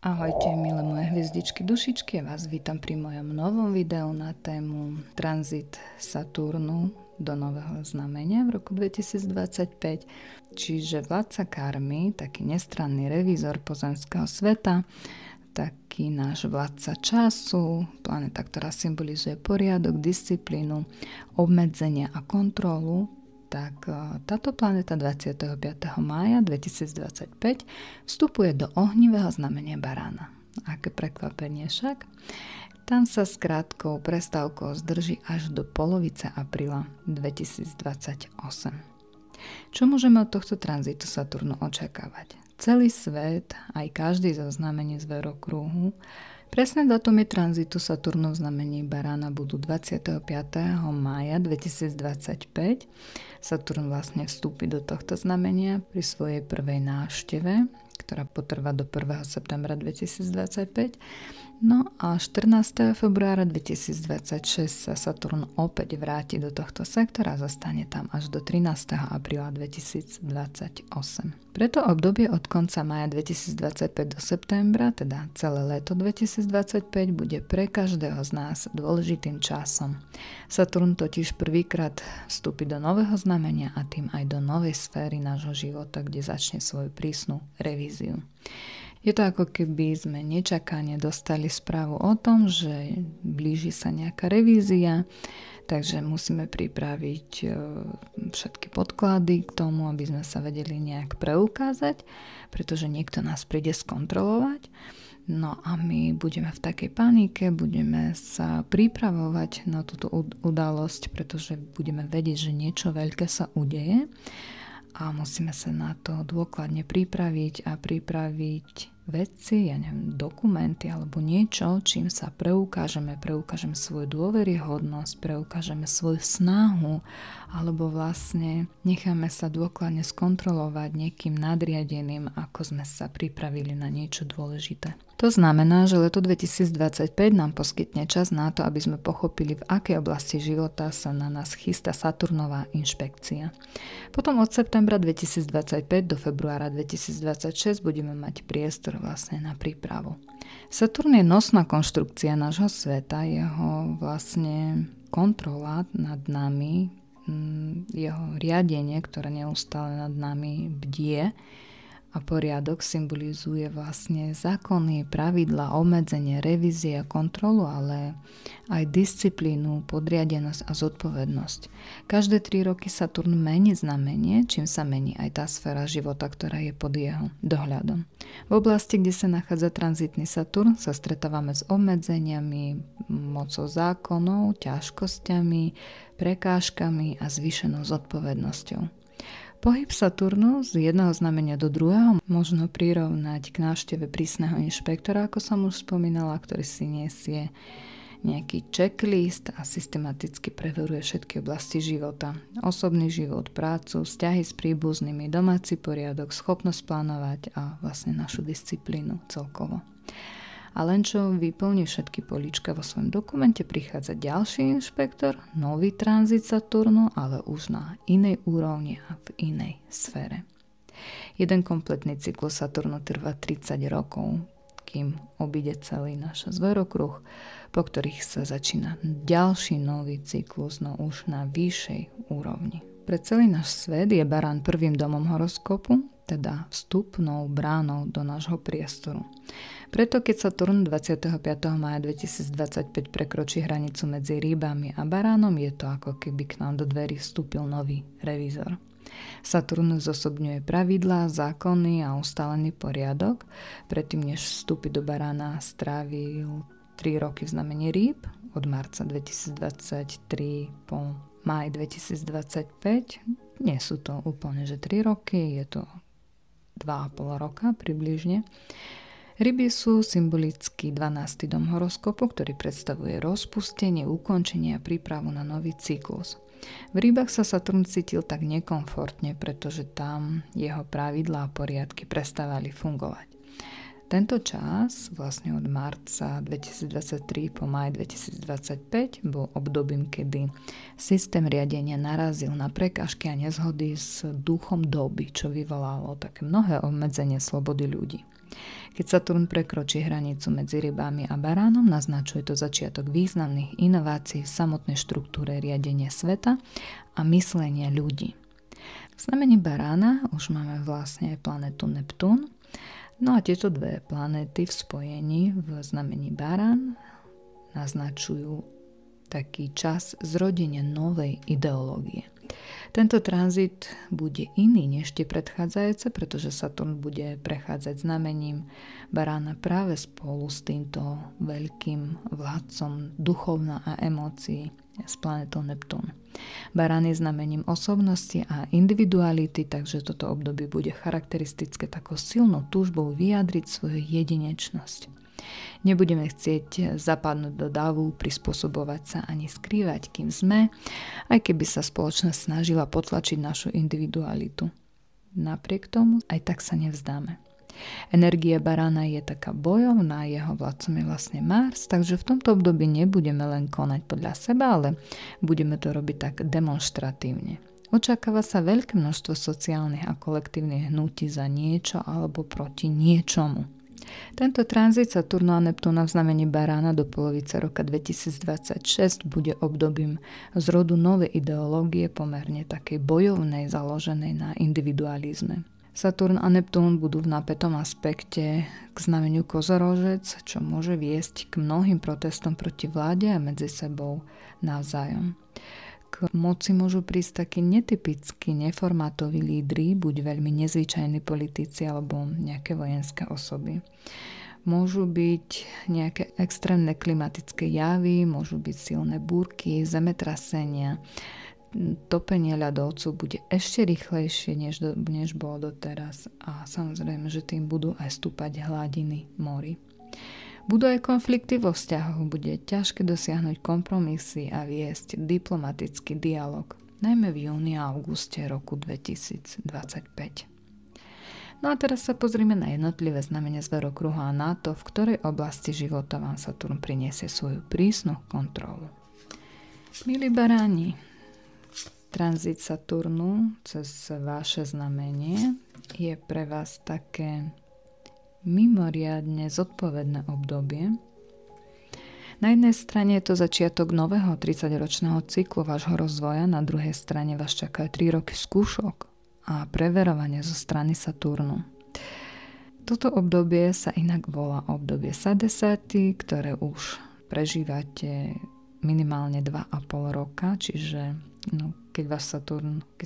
Ahojte, milé moje hviezdičky, dušičky, ja vás vítam pri mojom novom videu na tému tranzit Saturnu do nového znamenia v roku 2025. Čiže vládca karmy, taký nestranný revízor pozemského sveta, taký náš vládca času, planéta, ktorá symbolizuje poriadok, disciplínu, obmedzenia a kontrolu, tak táto planéta 25. mája 2025 vstupuje do ohnivého znamenia barána. Aké prekvapenie však? Tam sa s krátkou prestávkou zdrží až do polovice apríla 2028. Čo môžeme od tohto tranzitu Saturnu očakávať? Celý svet, aj každý zo znamení zverokruhu, presné datumy tranzitu Saturnu v znamení barána budú 25. mája 2025. Saturn vlastne vstúpi do tohto znamenia pri svojej prvej návšteve, ktorá potrvá do 1. septembra 2025. No a 14. februára 2026 sa Saturn opäť vráti do tohto sektora a zostane tam až do 13. apríla 2028. Preto obdobie od konca mája 2025 do septembra, teda celé leto 2025, bude pre každého z nás dôležitým časom. Saturn totiž prvýkrát vstúpi do nového znamenia a tým aj do novej sféry nášho života, kde začne svoju prísnu revíziu. Je to ako keby sme nečakane dostali správu o tom, že blíži sa nejaká revízia, takže musíme pripraviť všetky podklady k tomu, aby sme sa vedeli nejak preukázať, pretože niekto nás príde skontrolovať. No a my budeme v takej panike, budeme sa pripravovať na túto udalosť, pretože budeme vedieť, že niečo veľké sa udeje a musíme sa na to dôkladne pripraviť a pripraviť veci, dokumenty alebo niečo, čím sa preukážeme svoju dôveryhodnosť, preukážeme svoju snahu alebo vlastne necháme sa dôkladne skontrolovať niekým nadriadeným, ako sme sa pripravili na niečo dôležité. To znamená, že leto 2025 nám poskytne čas na to, aby sme pochopili, v akej oblasti života sa na nás chystá Saturnová inšpekcia. Potom od septembra 2025 do februára 2026 budeme mať priestor vlastne na prípravu. Saturn je nosná konštrukcia nášho sveta, jeho vlastne kontrola nad nami, jeho riadenie, ktoré neustále nad nami bdie, a poriadok symbolizuje vlastne zákony, pravidlá, obmedzenie, revízie a kontrolu, ale aj disciplínu, podriadenosť a zodpovednosť. Každé 3 roky Saturn mení znamenie, čím sa mení aj tá sféra života, ktorá je pod jeho dohľadom. V oblasti, kde sa nachádza tranzitný Saturn, sa stretávame s obmedzeniami, mocou zákonov, ťažkosťami, prekážkami a zvýšenou zodpovednosťou. Pohyb Saturnu z jedného znamenia do druhého možno prirovnať k návšteve prísneho inšpektora, ako som už spomínala, ktorý si nesie nejaký checklist a systematicky preveruje všetky oblasti života. Osobný život, prácu, vzťahy s príbuznými, domáci poriadok, schopnosť plánovať a vlastne našu disciplínu celkovo. A len čo vyplní všetky políčka vo svojom dokumente, prichádza ďalší inšpektor, nový tranzit Saturnu, ale už na inej úrovni a v inej sfére. Jeden kompletný cyklus Saturnu trvá 30 rokov, kým obíde celý náš zverokruh, po ktorých sa začína ďalší nový cyklus, no už na vyššej úrovni. Pre celý náš svet je barán prvým domom horoskopu, teda vstupnou bránou do nášho priestoru. Preto keď Saturn 25. mája 2025 prekročí hranicu medzi rýbami a baránom, je to ako keby k nám do dverí vstúpil nový revízor. Saturn zosobňuje pravidlá, zákony a ustálený poriadok. Predtým, než vstúpi do barána, strávil 3 roky v znamení rýb, od marca 2023 po máj 2025. Nie sú to úplne že 3 roky, je to 2,5 roka približne. Ryby sú symbolicky 12. dom horoskopu, ktorý predstavuje rozpustenie, ukončenie a prípravu na nový cyklus. V rybách sa Saturn cítil tak nekomfortne, pretože tam jeho pravidlá a poriadky prestávali fungovať. Tento čas, vlastne od marca 2023 po maj 2025, bol obdobím, kedy systém riadenia narazil na prekážky a nezhody s duchom doby, čo vyvolalo také mnohé obmedzenie slobody ľudí. Keď Saturn prekročí hranicu medzi rybami a baránom, naznačuje to začiatok významných inovácií v samotnej štruktúre riadenia sveta a myslenia ľudí. V znamení barána už máme vlastne aj planetu Neptún. No a tieto dve planéty v spojení v znamení barán naznačujú taký čas zrodenia novej ideológie. Tento tranzit bude iný než tie predchádzajúce, pretože Saturn bude prechádzať znamením barána práve spolu s týmto veľkým vládcom duchovna a emócií s planetou Neptún. Barán je znamením osobnosti a individuality, takže toto obdobie bude charakteristické takou silnou túžbou vyjadriť svoju jedinečnosť. Nebudeme chcieť zapadnúť do davu, prispôsobovať sa ani skrývať, kým sme, aj keby sa spoločnosť snažila potlačiť našu individualitu. Napriek tomu aj tak sa nevzdáme. Energia barána je taká bojovná, jeho vládcom je vlastne Mars, takže v tomto období nebudeme len konať podľa seba, ale budeme to robiť tak demonštratívne. Očakáva sa veľké množstvo sociálnych a kolektívnych hnutí za niečo alebo proti niečomu. Tento tranzit Saturnu a Neptúna v znamení barána do polovice roka 2026 bude obdobím zrodu novej ideológie pomerne takej bojovnej, založenej na individualizme. Saturn a Neptún budú v napätom aspekte k znameniu Kozorožec, čo môže viesť k mnohým protestom proti vláde a medzi sebou navzájom. K moci môžu prísť takí netypickí, neformátoví lídri, buď veľmi nezvyčajní politici alebo nejaké vojenské osoby. Môžu byť nejaké extrémne klimatické javy, môžu byť silné búrky, zemetrasenia. Topenie ľadovcov bude ešte rýchlejšie, než bolo doteraz a samozrejme, že tým budú aj stúpať hladiny morí. Budú aj konflikty vo vzťahoch, bude ťažké dosiahnuť kompromisy a viesť diplomatický dialog, najmä v júni a auguste roku 2025. No a teraz sa pozrime na jednotlivé znamenia zverokruhu a na to, v ktorej oblasti života vám Saturn priniesie svoju prísnu kontrolu. Milí baráni, tranzit Saturnu cez vaše znamenie je pre vás také mimoriadne zodpovedné obdobie. Na jednej strane je to začiatok nového 30-ročného cyklu vášho rozvoja, na druhej strane vás čakajú 3 roky skúšok a preverovanie zo strany Saturnu. Toto obdobie sa inak volá obdobie Sadesaty, ktoré už prežívate minimálne 2,5 roka, čiže keď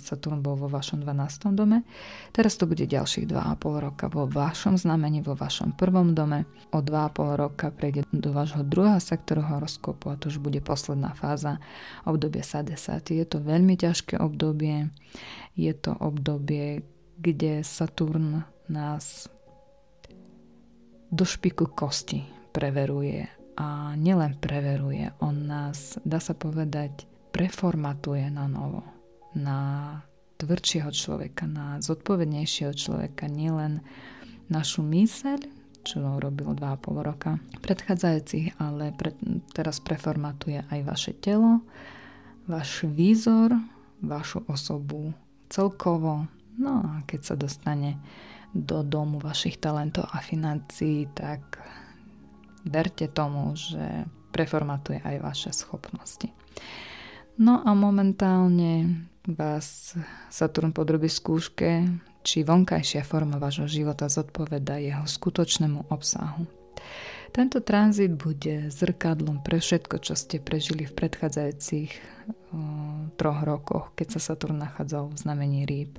Saturn bol vo vašom 12. dome, teraz to bude ďalších 2,5 roka vo vašom znamení, vo vašom prvom dome. O 2,5 roka prejde do vášho druhého sektoru horoskopu a to už bude posledná fáza obdobie Sadesaty. Je to veľmi ťažké obdobie. Je to obdobie, kde Saturn nás do špiku kosti preveruje. A nielen preveruje, on nás, dá sa povedať, preformatuje na novo, na tvrdšieho človeka, na zodpovednejšieho človeka, nielen našu myseľ, čo robil 2,5 roka predchádzajúcich, ale teraz preformatuje aj vaše telo, váš výzor, vašu osobu celkovo. No a keď sa dostane do domu vašich talentov a financií, tak verte tomu, že preformatuje aj vaše schopnosti. No a momentálne vás Saturn podrobí skúške, či vonkajšia forma vášho života zodpovedá jeho skutočnému obsahu. Tento tranzit bude zrkadlom pre všetko, čo ste prežili v predchádzajúcich 3 rokoch, keď sa Saturn nachádzal v znamení Rýb.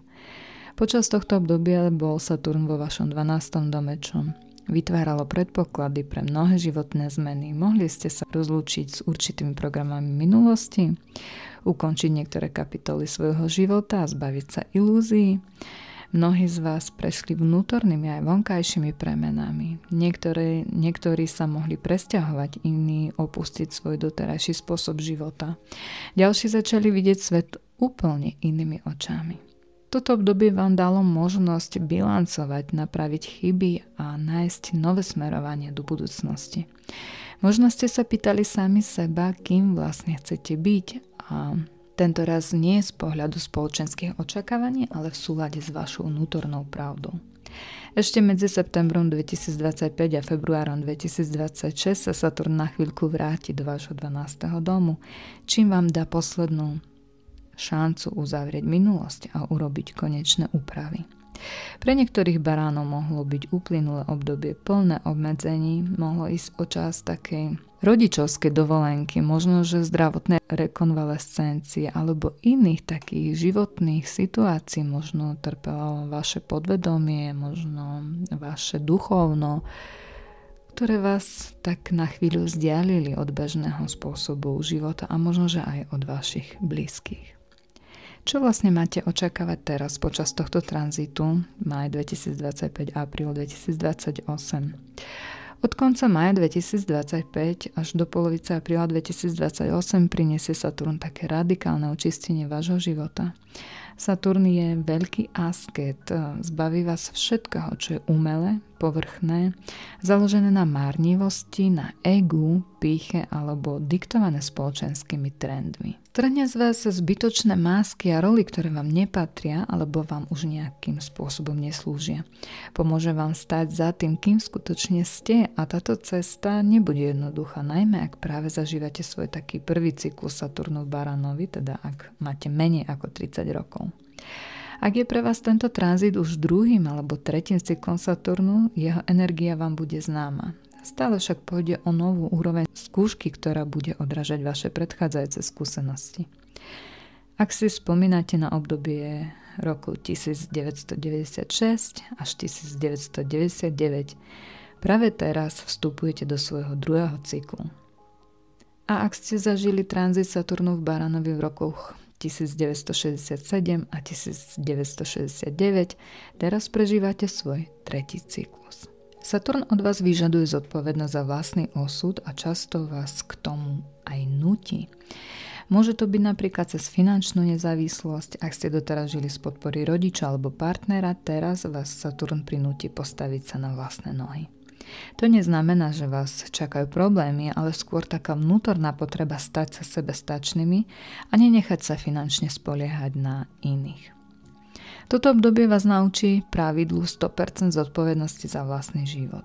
Počas tohto obdobia bol Saturn vo vašom 12. dome, čo vytváralo predpoklady pre mnohé životné zmeny. Mohli ste sa rozlúčiť s určitými programami minulosti, ukončiť niektoré kapitoly svojho života a zbaviť sa ilúzií. Mnohí z vás prešli vnútornými aj vonkajšími premenami. Niektorí sa mohli presťahovať, iní opustiť svoj doterajší spôsob života. Ďalší začali vidieť svet úplne inými očami. Toto obdobie vám dalo možnosť bilancovať, napraviť chyby a nájsť nové smerovanie do budúcnosti. Možno ste sa pýtali sami seba, kým vlastne chcete byť a tento raz nie z pohľadu spoločenských očakávaní, ale v súlade s vašou vnútornou pravdou. Ešte medzi septembrom 2025 a februárom 2026 sa Saturn na chvíľku vráti do vášho 12. domu, čím vám dá poslednú šancu uzavrieť minulosť a urobiť konečné úpravy. Pre niektorých baránov mohlo byť uplynulé obdobie plné obmedzení, mohlo ísť o čas takej rodičovskej dovolenky, možno že zdravotnej rekonvalescencie alebo iných takých životných situácií, možno trpelo vaše podvedomie, možno vaše duchovno, ktoré vás tak na chvíľu vzdialili od bežného spôsobu života a možno že aj od vašich blízkych. Čo vlastne máte očakávať teraz počas tohto tranzitu máj 2025 apríl 2028? Od konca mája 2025 až do polovice apríla 2028 priniesie Saturn také radikálne očistenie vášho života. Saturn je veľký asket, zbaví vás všetkého, čo je umelé, povrchné, založené na márnivosti, na egu, pýche alebo diktované spoločenskými trendmi. Strhne z vás zbytočné masky a roly, ktoré vám nepatria alebo vám už nejakým spôsobom neslúžia. Pomôže vám stať za tým, kým skutočne ste a táto cesta nebude jednoduchá, najmä ak práve zažívate svoj taký prvý cyklus Saturnu v Baranovi, teda ak máte menej ako 30 rokov. Ak je pre vás tento tranzit už druhým alebo tretím cyklom Saturnu, jeho energia vám bude známa. Stále však pôjde o novú úroveň skúšky, ktorá bude odrážať vaše predchádzajúce skúsenosti. Ak si spomínate na obdobie roku 1996 až 1999, práve teraz vstupujete do svojho druhého cyklu. A ak ste zažili tranzit Saturnu v Baranovi v rokoch 1967 a 1969, teraz prežívate svoj tretí cyklus. Saturn od vás vyžaduje zodpovednosť za vlastný osud a často vás k tomu aj nutí. Môže to byť napríklad cez finančnú nezávislosť, ak ste doteraz žili z podpory rodiča alebo partnera, teraz vás Saturn prinúti postaviť sa na vlastné nohy. To neznamená, že vás čakajú problémy, ale skôr taká vnútorná potreba stať sa sebestačnými a nenechať sa finančne spoliehať na iných. Toto obdobie vás naučí pravidlu 100% zodpovednosti za vlastný život.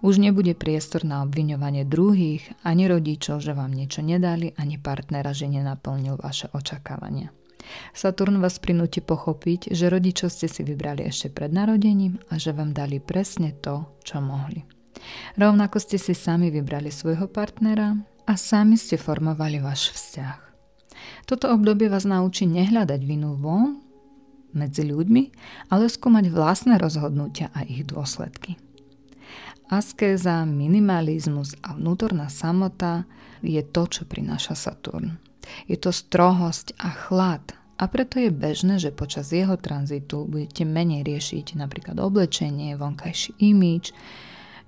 Už nebude priestor na obviňovanie druhých, ani rodičov, že vám niečo nedali, ani partnera, že nenaplnil vaše očakávania. Saturn vás prinúti pochopiť, že rodičov ste si vybrali ešte pred narodením a že vám dali presne to, čo mohli. Rovnako ste si sami vybrali svojho partnera a sami ste formovali váš vzťah. Toto obdobie vás naučí nehľadať vinu von medzi ľuďmi, ale skúmať vlastné rozhodnutia a ich dôsledky. Askéza, minimalizmus a vnútorná samota je to, čo prináša Saturn. Je to strohosť a chlad a preto je bežné, že počas jeho tranzitu budete menej riešiť napríklad oblečenie, vonkajší imidž,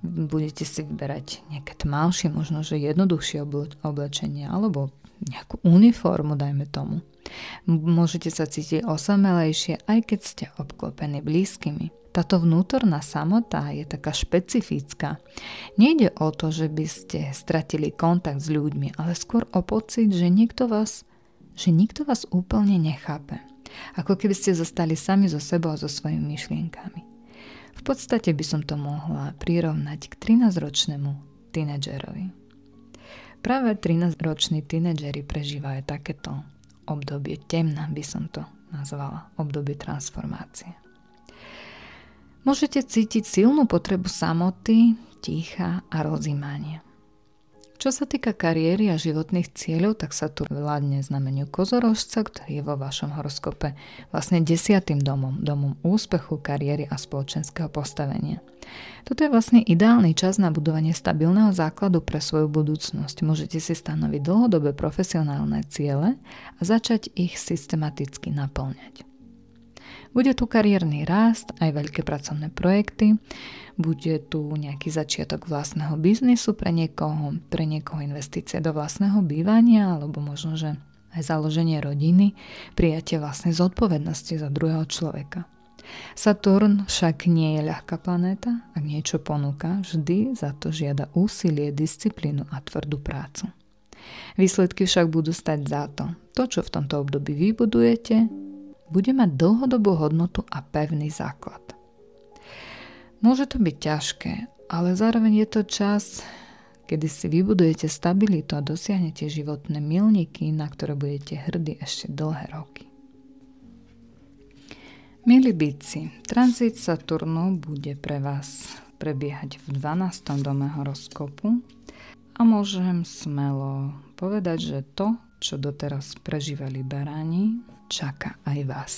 budete si vyberať nejaké tmavšie, možno že jednoduchšie oblečenie alebo nejakú uniformu, dajme tomu. Môžete sa cítiť osamelejšie, aj keď ste obklopení blízkymi. Táto vnútorná samota je taká špecifická. Nejde o to, že by ste stratili kontakt s ľuďmi, ale skôr o pocit, že nikto vás úplne nechápe. Ako keby ste zostali sami so sebou a so svojimi myšlienkami. V podstate by som to mohla prirovnať k 13-ročnému tínedžerovi. Práve 13-roční tínedžeri prežívajú takéto obdobie temna, by som to nazvala, obdobie transformácie. Môžete cítiť silnú potrebu samoty, ticha a rozjímania. Čo sa týka kariéry a životných cieľov, tak Saturn vládne znameniu Kozorožca, ktorý je vo vašom horoskope vlastne 10. domom úspechu, kariéry a spoločenského postavenia. Toto je vlastne ideálny čas na budovanie stabilného základu pre svoju budúcnosť. Môžete si stanoviť dlhodobé profesionálne ciele a začať ich systematicky naplňať. Bude tu kariérny rast, aj veľké pracovné projekty, bude tu nejaký začiatok vlastného biznisu pre niekoho investície do vlastného bývania, alebo možno, že aj založenie rodiny, prijatie vlastnej zodpovednosti za druhého človeka. Saturn však nie je ľahká planéta, ak niečo ponúka, vždy za to žiada úsilie, disciplínu a tvrdú prácu. Výsledky však budú stať za to. To, čo v tomto období vybudujete, bude mať dlhodobú hodnotu a pevný základ. Môže to byť ťažké, ale zároveň je to čas, kedy si vybudujete stabilitu a dosiahnete životné milníky, na ktoré budete hrdí ešte dlhé roky. Milí bytci, tranzit Saturnu bude pre vás prebiehať v 12. dome horoskopu a môžem smelo povedať, že to, čo doteraz prežívali baráni, čaká aj vás.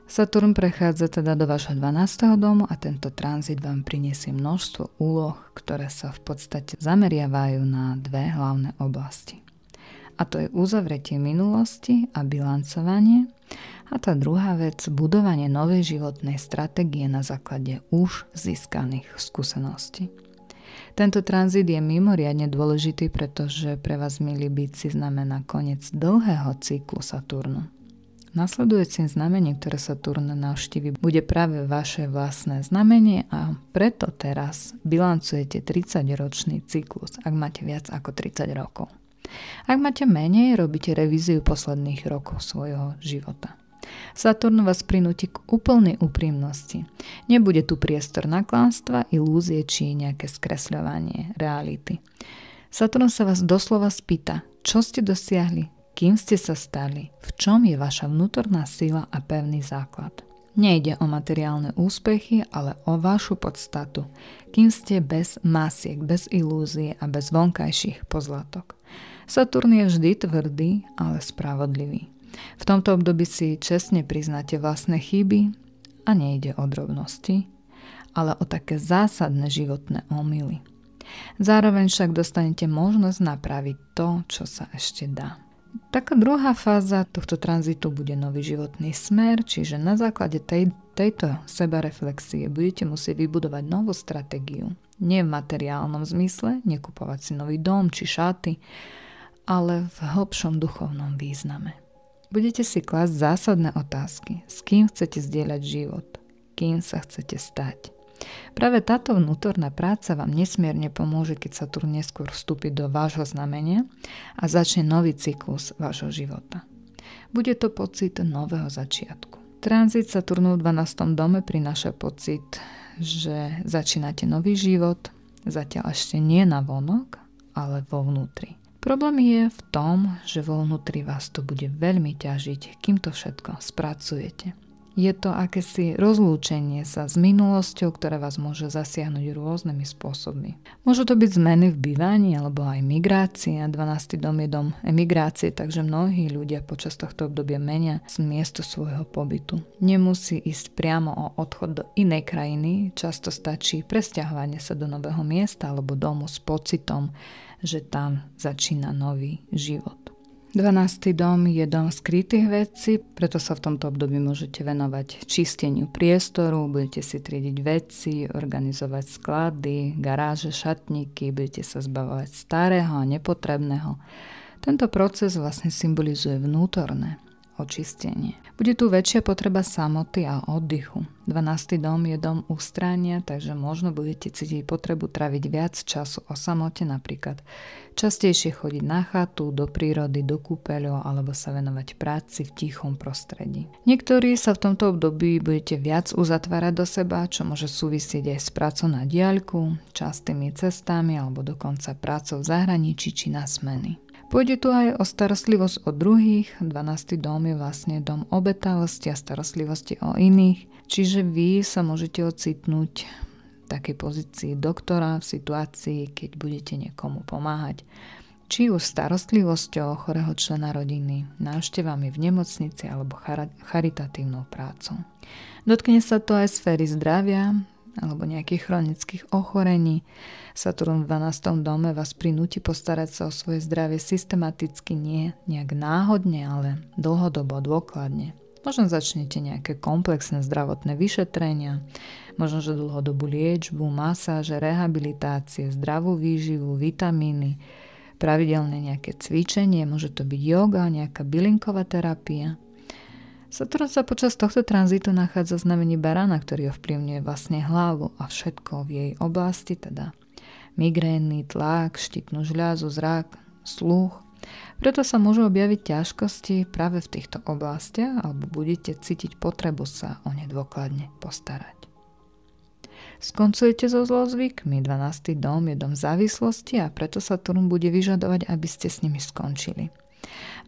Saturn prechádza teda do vášho 12. domu a tento tranzit vám prinesie množstvo úloh, ktoré sa v podstate zameriavajú na dve hlavné oblasti. A to je uzavretie minulosti a bilancovanie. A tá druhá vec, budovanie novej životnej stratégie na základe už získaných skúseností. Tento tranzit je mimoriadne dôležitý, pretože pre vás, milí bytci, znamená koniec dlhého cyklu Saturnu. Nasledujúcim znamením, ktoré Saturn navštívi, bude práve vaše vlastné znamenie a preto teraz bilancujete 30-ročný cyklus, ak máte viac ako 30 rokov. Ak máte menej, robíte revíziu posledných rokov svojho života. Saturn vás prinúti k úplnej úprimnosti. Nebude tu priestor na klamstva, ilúzie či nejaké skresľovanie reality. Saturn sa vás doslova spýta, čo ste dosiahli, kým ste sa stali, v čom je vaša vnútorná sila a pevný základ. Nejde o materiálne úspechy, ale o vašu podstatu, kým ste bez masiek, bez ilúzie a bez vonkajších pozlatok. Saturn je vždy tvrdý, ale spravodlivý. V tomto období si čestne priznáte vlastné chyby a nejde o drobnosti, ale o také zásadné životné omyly. Zároveň však dostanete možnosť napraviť to, čo sa ešte dá. Taká druhá fáza tohto tranzitu bude nový životný smer, čiže na základe tejto sebareflexie budete musieť vybudovať novú stratégiu. Nie v materiálnom zmysle, nekupovať si nový dom či šaty, ale v hlbšom duchovnom význame. Budete si klásť zásadné otázky, s kým chcete zdieľať život, kým sa chcete stať. Práve táto vnútorná práca vám nesmierne pomôže, keď Saturn neskôr vstúpi do vášho znamenia a začne nový cyklus vášho života. Bude to pocit nového začiatku. Tranzit Saturnu v 12. dome prináša pocit, že začínate nový život, zatiaľ ešte nie na vonok, ale vo vnútri. Problém je v tom, že vo vnútri vás to bude veľmi ťažiť, kým to všetko spracujete. Je to akési rozlúčenie sa s minulosťou, ktoré vás môže zasiahnuť rôznymi spôsobmi. Môžu to byť zmeny v bývaní alebo aj migrácia. 12. dom je dom emigrácie, takže mnohí ľudia počas tohto obdobia menia miesto svojho pobytu. Nemusí ísť priamo o odchod do inej krajiny, často stačí presťahovanie sa do nového miesta alebo domu s pocitom, že tam začína nový život. 12. dom je dom skrytých vecí, preto sa v tomto období môžete venovať čisteniu priestoru, budete si triediť veci, organizovať sklady, garáže, šatníky, budete sa zbavovať starého a nepotrebného. Tento proces vlastne symbolizuje vnútorné očistenie. Bude tu väčšia potreba samoty a oddychu. 12. dom je dom ustránia, takže možno budete cítiť potrebu tráviť viac času o samote, napríklad častejšie chodiť na chatu, do prírody, do kúpeľov alebo sa venovať práci v tichom prostredí. Niektorí sa v tomto období budete viac uzatvárať do seba, čo môže súvisieť aj s prácou na diaľku, častými cestami alebo dokonca prácou v zahraničí či na smeny. Pôjde tu aj o starostlivosť o druhých. 12. dom je vlastne dom obetavosti a starostlivosti o iných. Čiže vy sa môžete ocitnúť v takej pozícii doktora v situácii, keď budete niekomu pomáhať. Či už starostlivosťou o chorého člena rodiny, návštevami v nemocnici alebo charitatívnou prácou. Dotkne sa to aj sféry zdravia alebo nejakých chronických ochorení. Saturn v 12. dome vás prinúti postarať sa o svoje zdravie systematicky, nie nejak náhodne, ale dlhodobo, dôkladne. Možno začnete nejaké komplexné zdravotné vyšetrenia, možno že dlhodobú liečbu, masáže, rehabilitácie, zdravú výživu, vitamíny, pravidelné nejaké cvičenie, môže to byť yoga, nejaká bylinková terapia. Saturn sa počas tohto tranzitu nachádza v znamení barána, ktorý ovplyvňuje vlastne hlavu a všetko v jej oblasti, teda migrény, tlak, štítnu žľazu, zrak, sluch. Preto sa môžu objaviť ťažkosti práve v týchto oblastiach alebo budete cítiť potrebu sa o ne dôkladne postarať. Skoncujete so zlozvykmi, 12. dom je dom závislosti a preto Saturn bude vyžadovať, aby ste s nimi skončili.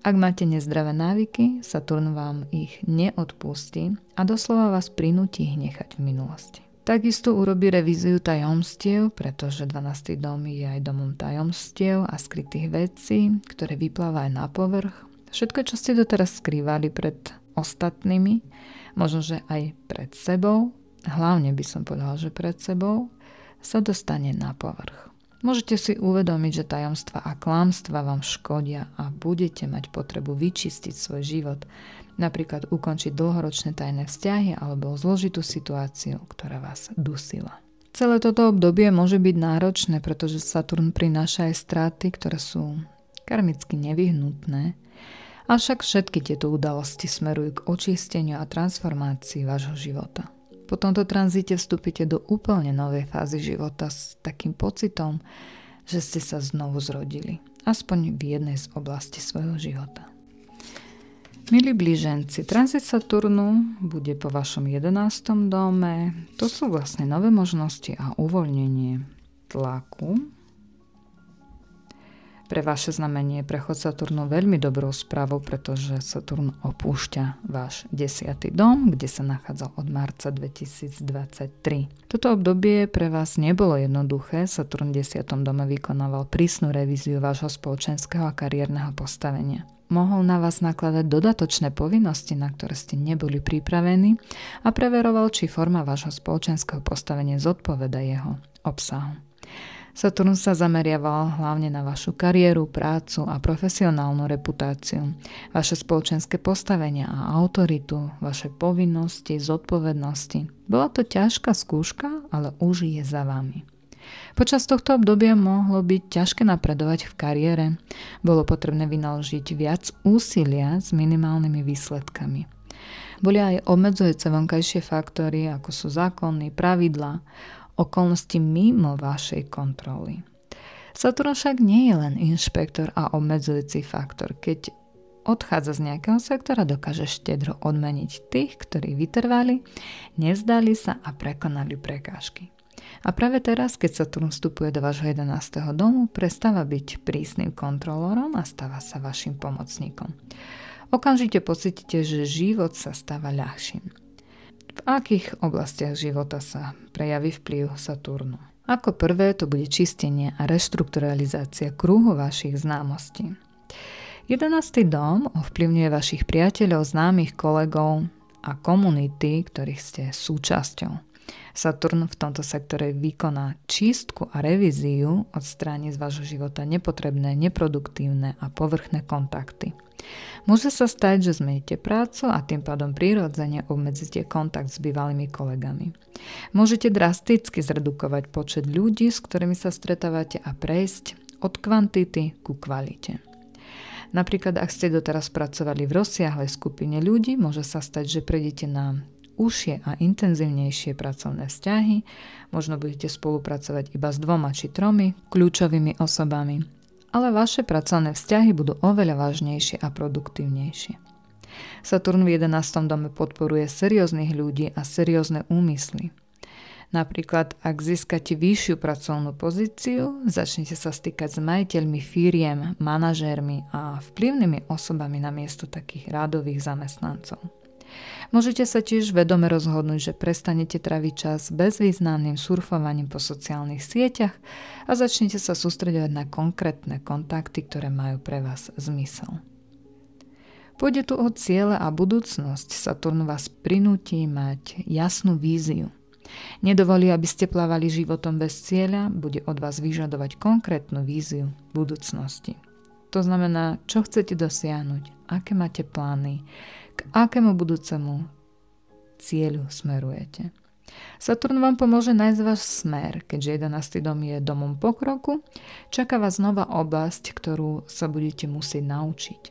Ak máte nezdravé návyky, Saturn vám ich neodpustí a doslova vás prinúti ich nechať v minulosti. Takisto urobí revíziu tajomstiev, pretože 12. dom je aj domom tajomstiev a skrytých vecí, ktoré vyplávajú na povrch. Všetko, čo ste doteraz skrývali pred ostatnými, možno, že aj pred sebou, hlavne by som povedala, že pred sebou, sa dostane na povrch. Môžete si uvedomiť, že tajomstva a klamstva vám škodia a budete mať potrebu vyčistiť svoj život, napríklad ukončiť dlhoročné tajné vzťahy alebo zložitú situáciu, ktorá vás dusila. Celé toto obdobie môže byť náročné, pretože Saturn prináša aj straty, ktoré sú karmicky nevyhnutné, avšak všetky tieto udalosti smerujú k očisteniu a transformácii vášho života. Po tomto tranzite vstúpite do úplne novej fázy života s takým pocitom, že ste sa znovu zrodili, aspoň v jednej z oblasti svojho života. Milí blíženci, tranzit Saturnu bude po vašom 11. dome. To sú vlastne nové možnosti a uvoľnenie tlaku. Pre vaše znamenie je prechod Saturnu veľmi dobrou správou, pretože Saturn opúšťa váš 10. dom, kde sa nachádzal od marca 2023. Toto obdobie pre vás nebolo jednoduché. Saturn v 10. dome vykonával prísnu revíziu vášho spoločenského a kariérneho postavenia. Mohol na vás nakladať dodatočné povinnosti, na ktoré ste neboli pripravení a preveroval, či forma vášho spoločenského postavenia zodpoveda jeho obsahu. Saturn sa zameriaval hlavne na vašu kariéru, prácu a profesionálnu reputáciu, vaše spoločenské postavenia a autoritu, vaše povinnosti, zodpovednosti. Bola to ťažká skúška, ale už je za vami. Počas tohto obdobia mohlo byť ťažké napredovať v kariére. Bolo potrebné vynaložiť viac úsilia s minimálnymi výsledkami. Boli aj obmedzujúce vonkajšie faktory, ako sú zákony, pravidlá, okolnosti mimo vašej kontroly. Saturn však nie je len inšpektor a obmedzujúci faktor. Keď odchádza z nejakého sektora, dokáže štedro odmeniť tých, ktorí vytrvali, nevzdali sa a prekonali prekážky. A práve teraz, keď Saturn vstupuje do vášho 11. domu, prestáva byť prísnym kontrolórom a stáva sa vašim pomocníkom. Okamžite pocítite, že život sa stáva ľahším. V akých oblastiach života sa prejaví vplyv Saturnu? Ako prvé to bude čistenie a reštrukturalizácia kruhu vašich známostí. 11. dom ovplyvňuje vašich priateľov, známych, kolegov a komunity, ktorých ste súčasťou. Saturn v tomto sektore vykoná čistku a revíziu, odstráni z vášho života nepotrebné, neproduktívne a povrchné kontakty. Môže sa stať, že zmeníte prácu a tým pádom prirodzene obmedzíte kontakt s bývalými kolegami. Môžete drasticky zredukovať počet ľudí, s ktorými sa stretávate a prejsť od kvantity ku kvalite. Napríklad, ak ste doteraz pracovali v rozsiahlej skupine ľudí, môže sa stať, že prejdete na užšie a intenzívnejšie pracovné vzťahy, možno budete spolupracovať iba s 2 či 3 kľúčovými osobami, ale vaše pracovné vzťahy budú oveľa vážnejšie a produktívnejšie. Saturn v 11. dome podporuje serióznych ľudí a seriózne úmysly. Napríklad, ak získate vyššiu pracovnú pozíciu, začnete sa stýkať s majiteľmi firiem, manažérmi a vplyvnými osobami namiesto takých rádových zamestnancov. Môžete sa tiež vedome rozhodnúť, že prestanete traviť čas bezvýznamným surfovaním po sociálnych sieťach a začnete sa sústreďovať na konkrétne kontakty, ktoré majú pre vás zmysel. Pôjde tu o ciele a budúcnosť. Saturn vás prinúti mať jasnú víziu. Nedovolí, aby ste plávali životom bez cieľa, bude od vás vyžadovať konkrétnu víziu budúcnosti. To znamená, čo chcete dosiahnuť, aké máte plány, k akému budúcemu cieľu smerujete. Saturn vám pomôže nájsť váš smer, keďže 11. dom je domom pokroku, čaká vás nová oblasť, ktorú sa budete musieť naučiť.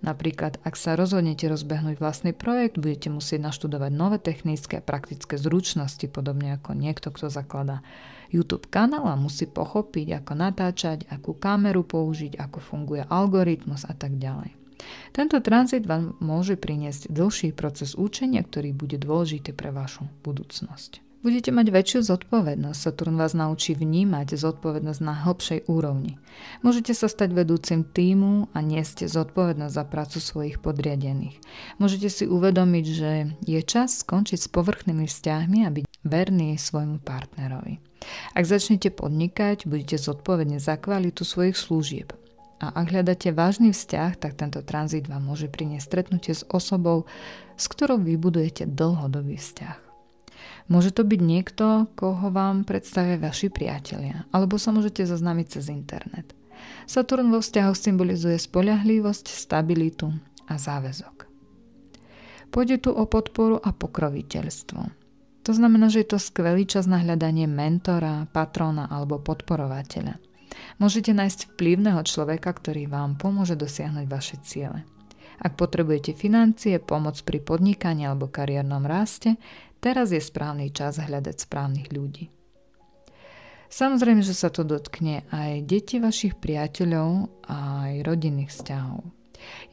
Napríklad, ak sa rozhodnete rozbehnúť vlastný projekt, budete musieť naštudovať nové technické a praktické zručnosti, podobne ako niekto, kto zakladá YouTube kanál a musí pochopiť, ako natáčať, akú kameru použiť, ako funguje algoritmus a tak ďalej. Tento tranzit vám môže priniesť dlhší proces učenia, ktorý bude dôležitý pre vašu budúcnosť. V Budete mať väčšiu zodpovednosť. Saturn vás naučí vnímať zodpovednosť na hlbšej úrovni. Môžete sa stať vedúcim tímu a niesť zodpovednosť za prácu svojich podriadených. Môžete si uvedomiť, že je čas skončiť s povrchnými vzťahmi a byť verný svojmu partnerovi. Ak začnete podnikať, budete zodpovední za kvalitu svojich služieb. A ak hľadáte vážny vzťah, tak tento tranzit vám môže priniesť stretnutie s osobou, s ktorou vybudujete dlhodobý vzťah. Môže to byť niekto, koho vám predstavia vaši priatelia, alebo sa môžete zoznámiť cez internet. Saturn vo vzťahoch symbolizuje spoľahlivosť, stabilitu a záväzok. Pôjde tu o podporu a pokroviteľstvo. To znamená, že je to skvelý čas na hľadanie mentora, patróna alebo podporovateľa. Môžete nájsť vplyvného človeka, ktorý vám pomôže dosiahnuť vaše ciele. Ak potrebujete financie, pomoc pri podnikaní alebo kariérnom raste, teraz je správny čas hľadať správnych ľudí. Samozrejme, že sa to dotkne aj detí vašich priateľov a aj rodinných vzťahov.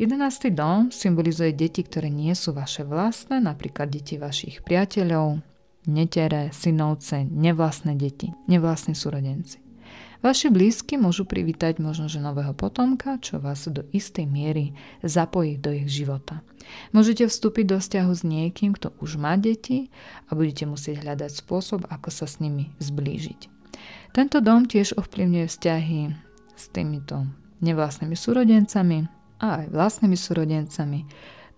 11. dom symbolizuje deti, ktoré nie sú vaše vlastné, napríklad deti vašich priateľov, netere, synovce, nevlastné deti, nevlastní súrodenci. Vaši blízky môžu privítať možno že nového potomka, čo vás do istej miery zapojí do ich života. Môžete vstúpiť do vzťahu s niekým, kto už má deti a budete musieť hľadať spôsob, ako sa s nimi zblížiť. Tento dom tiež ovplyvňuje vzťahy s týmito nevlastnými súrodencami a aj vlastnými súrodencami,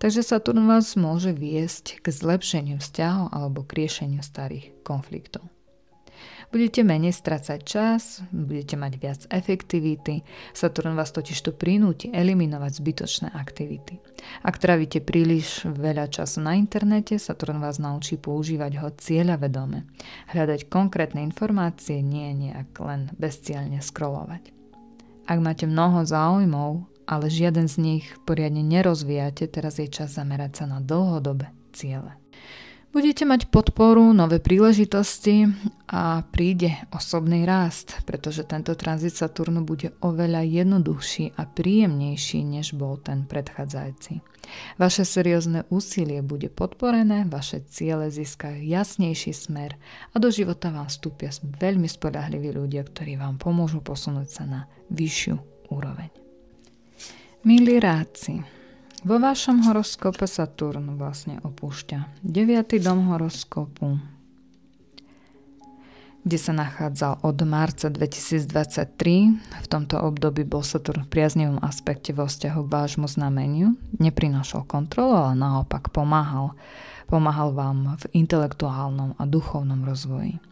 takže Saturn vás môže viesť k zlepšeniu vzťahov alebo k riešeniu starých konfliktov. Budete menej strácať čas, budete mať viac efektivity. Saturn vás totižto prinúti eliminovať zbytočné aktivity. Ak trávite príliš veľa času na internete, Saturn vás naučí používať ho cieľavedome. Hľadať konkrétne informácie, nie nejak len bezcielne scrollovať. Ak máte mnoho záujmov, ale žiaden z nich poriadne nerozvíjate, teraz je čas zamerať sa na dlhodobé ciele. Budete mať podporu, nové príležitosti a príde osobný rast, pretože tento tranzit Saturnu bude oveľa jednoduchší a príjemnejší, než bol ten predchádzajúci. Vaše seriózne úsilie bude podporené, vaše ciele získajú jasnejší smer a do života vám vstúpia veľmi spoľahliví ľudia, ktorí vám pomôžu posunúť sa na vyššiu úroveň. Milí rádci, vo vašom horoskope Saturn vlastne opúšťa 9. dom horoskopu, kde sa nachádzal od marca 2023. V tomto období bol Saturn v priaznivom aspekte vo vzťahu k vášmu znameniu. Neprinášal kontrolu, ale naopak pomáhal. Pomáhal vám v intelektuálnom a duchovnom rozvoji.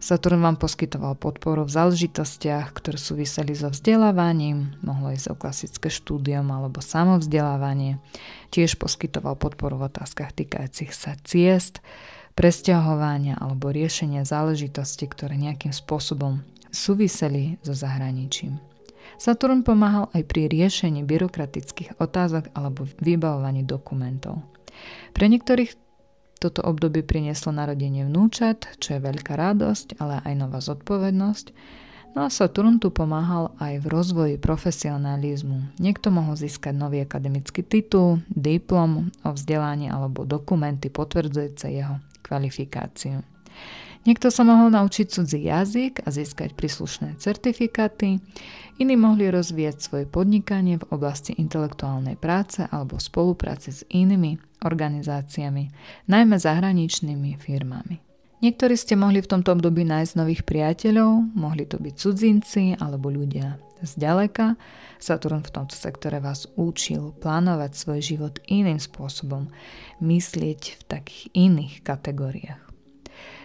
Saturn vám poskytoval podporu v záležitostiach, ktoré súviseli so vzdelávaním, mohlo ísť o klasické štúdium alebo samovzdelávanie. Tiež poskytoval podporu v otázkach týkajúcich sa ciest, presťahovania alebo riešenia záležitostí, ktoré nejakým spôsobom súviseli so zahraničím. Saturn pomáhal aj pri riešení byrokratických otázok alebo vybavovaní dokumentov. Pre niektorých toto obdobie prinieslo narodenie vnúčat, čo je veľká radosť, ale aj nová zodpovednosť. No a Saturn tu pomáhal aj v rozvoji profesionalizmu. Niekto mohol získať nový akademický titul, diplom o vzdelaní alebo dokumenty potvrdzujúce jeho kvalifikáciu. Niekto sa mohol naučiť cudzí jazyk a získať príslušné certifikáty. Iní mohli rozvíjať svoje podnikanie v oblasti intelektuálnej práce alebo spolupráce s inými organizáciami, najmä zahraničnými firmami. Niektorí ste mohli v tomto období nájsť nových priateľov, mohli to byť cudzinci alebo ľudia zďaleka. Saturn v tomto sektore vás učil plánovať svoj život iným spôsobom, myslieť v takých iných kategóriách.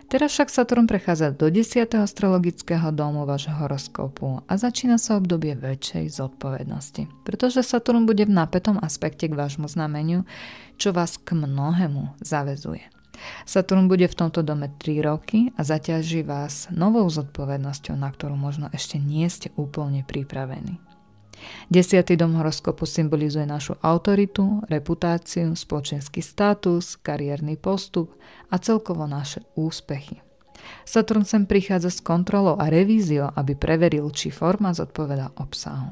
Teraz však Saturn prechádza do 10. astrologického domu vášho horoskopu a začína sa obdobie väčšej zodpovednosti, pretože Saturn bude v napätom aspekte k vášmu znameniu, čo vás k mnohému zaväzuje. Saturn bude v tomto dome 3 roky a zaťaží vás novou zodpovednosťou, na ktorú možno ešte nie ste úplne pripravení. 10. dom horoskopu symbolizuje našu autoritu, reputáciu, spoločenský status, kariérny postup a celkovo naše úspechy. Saturn sem prichádza s kontrolou a revíziou, aby preveril, či forma zodpovedá obsahu.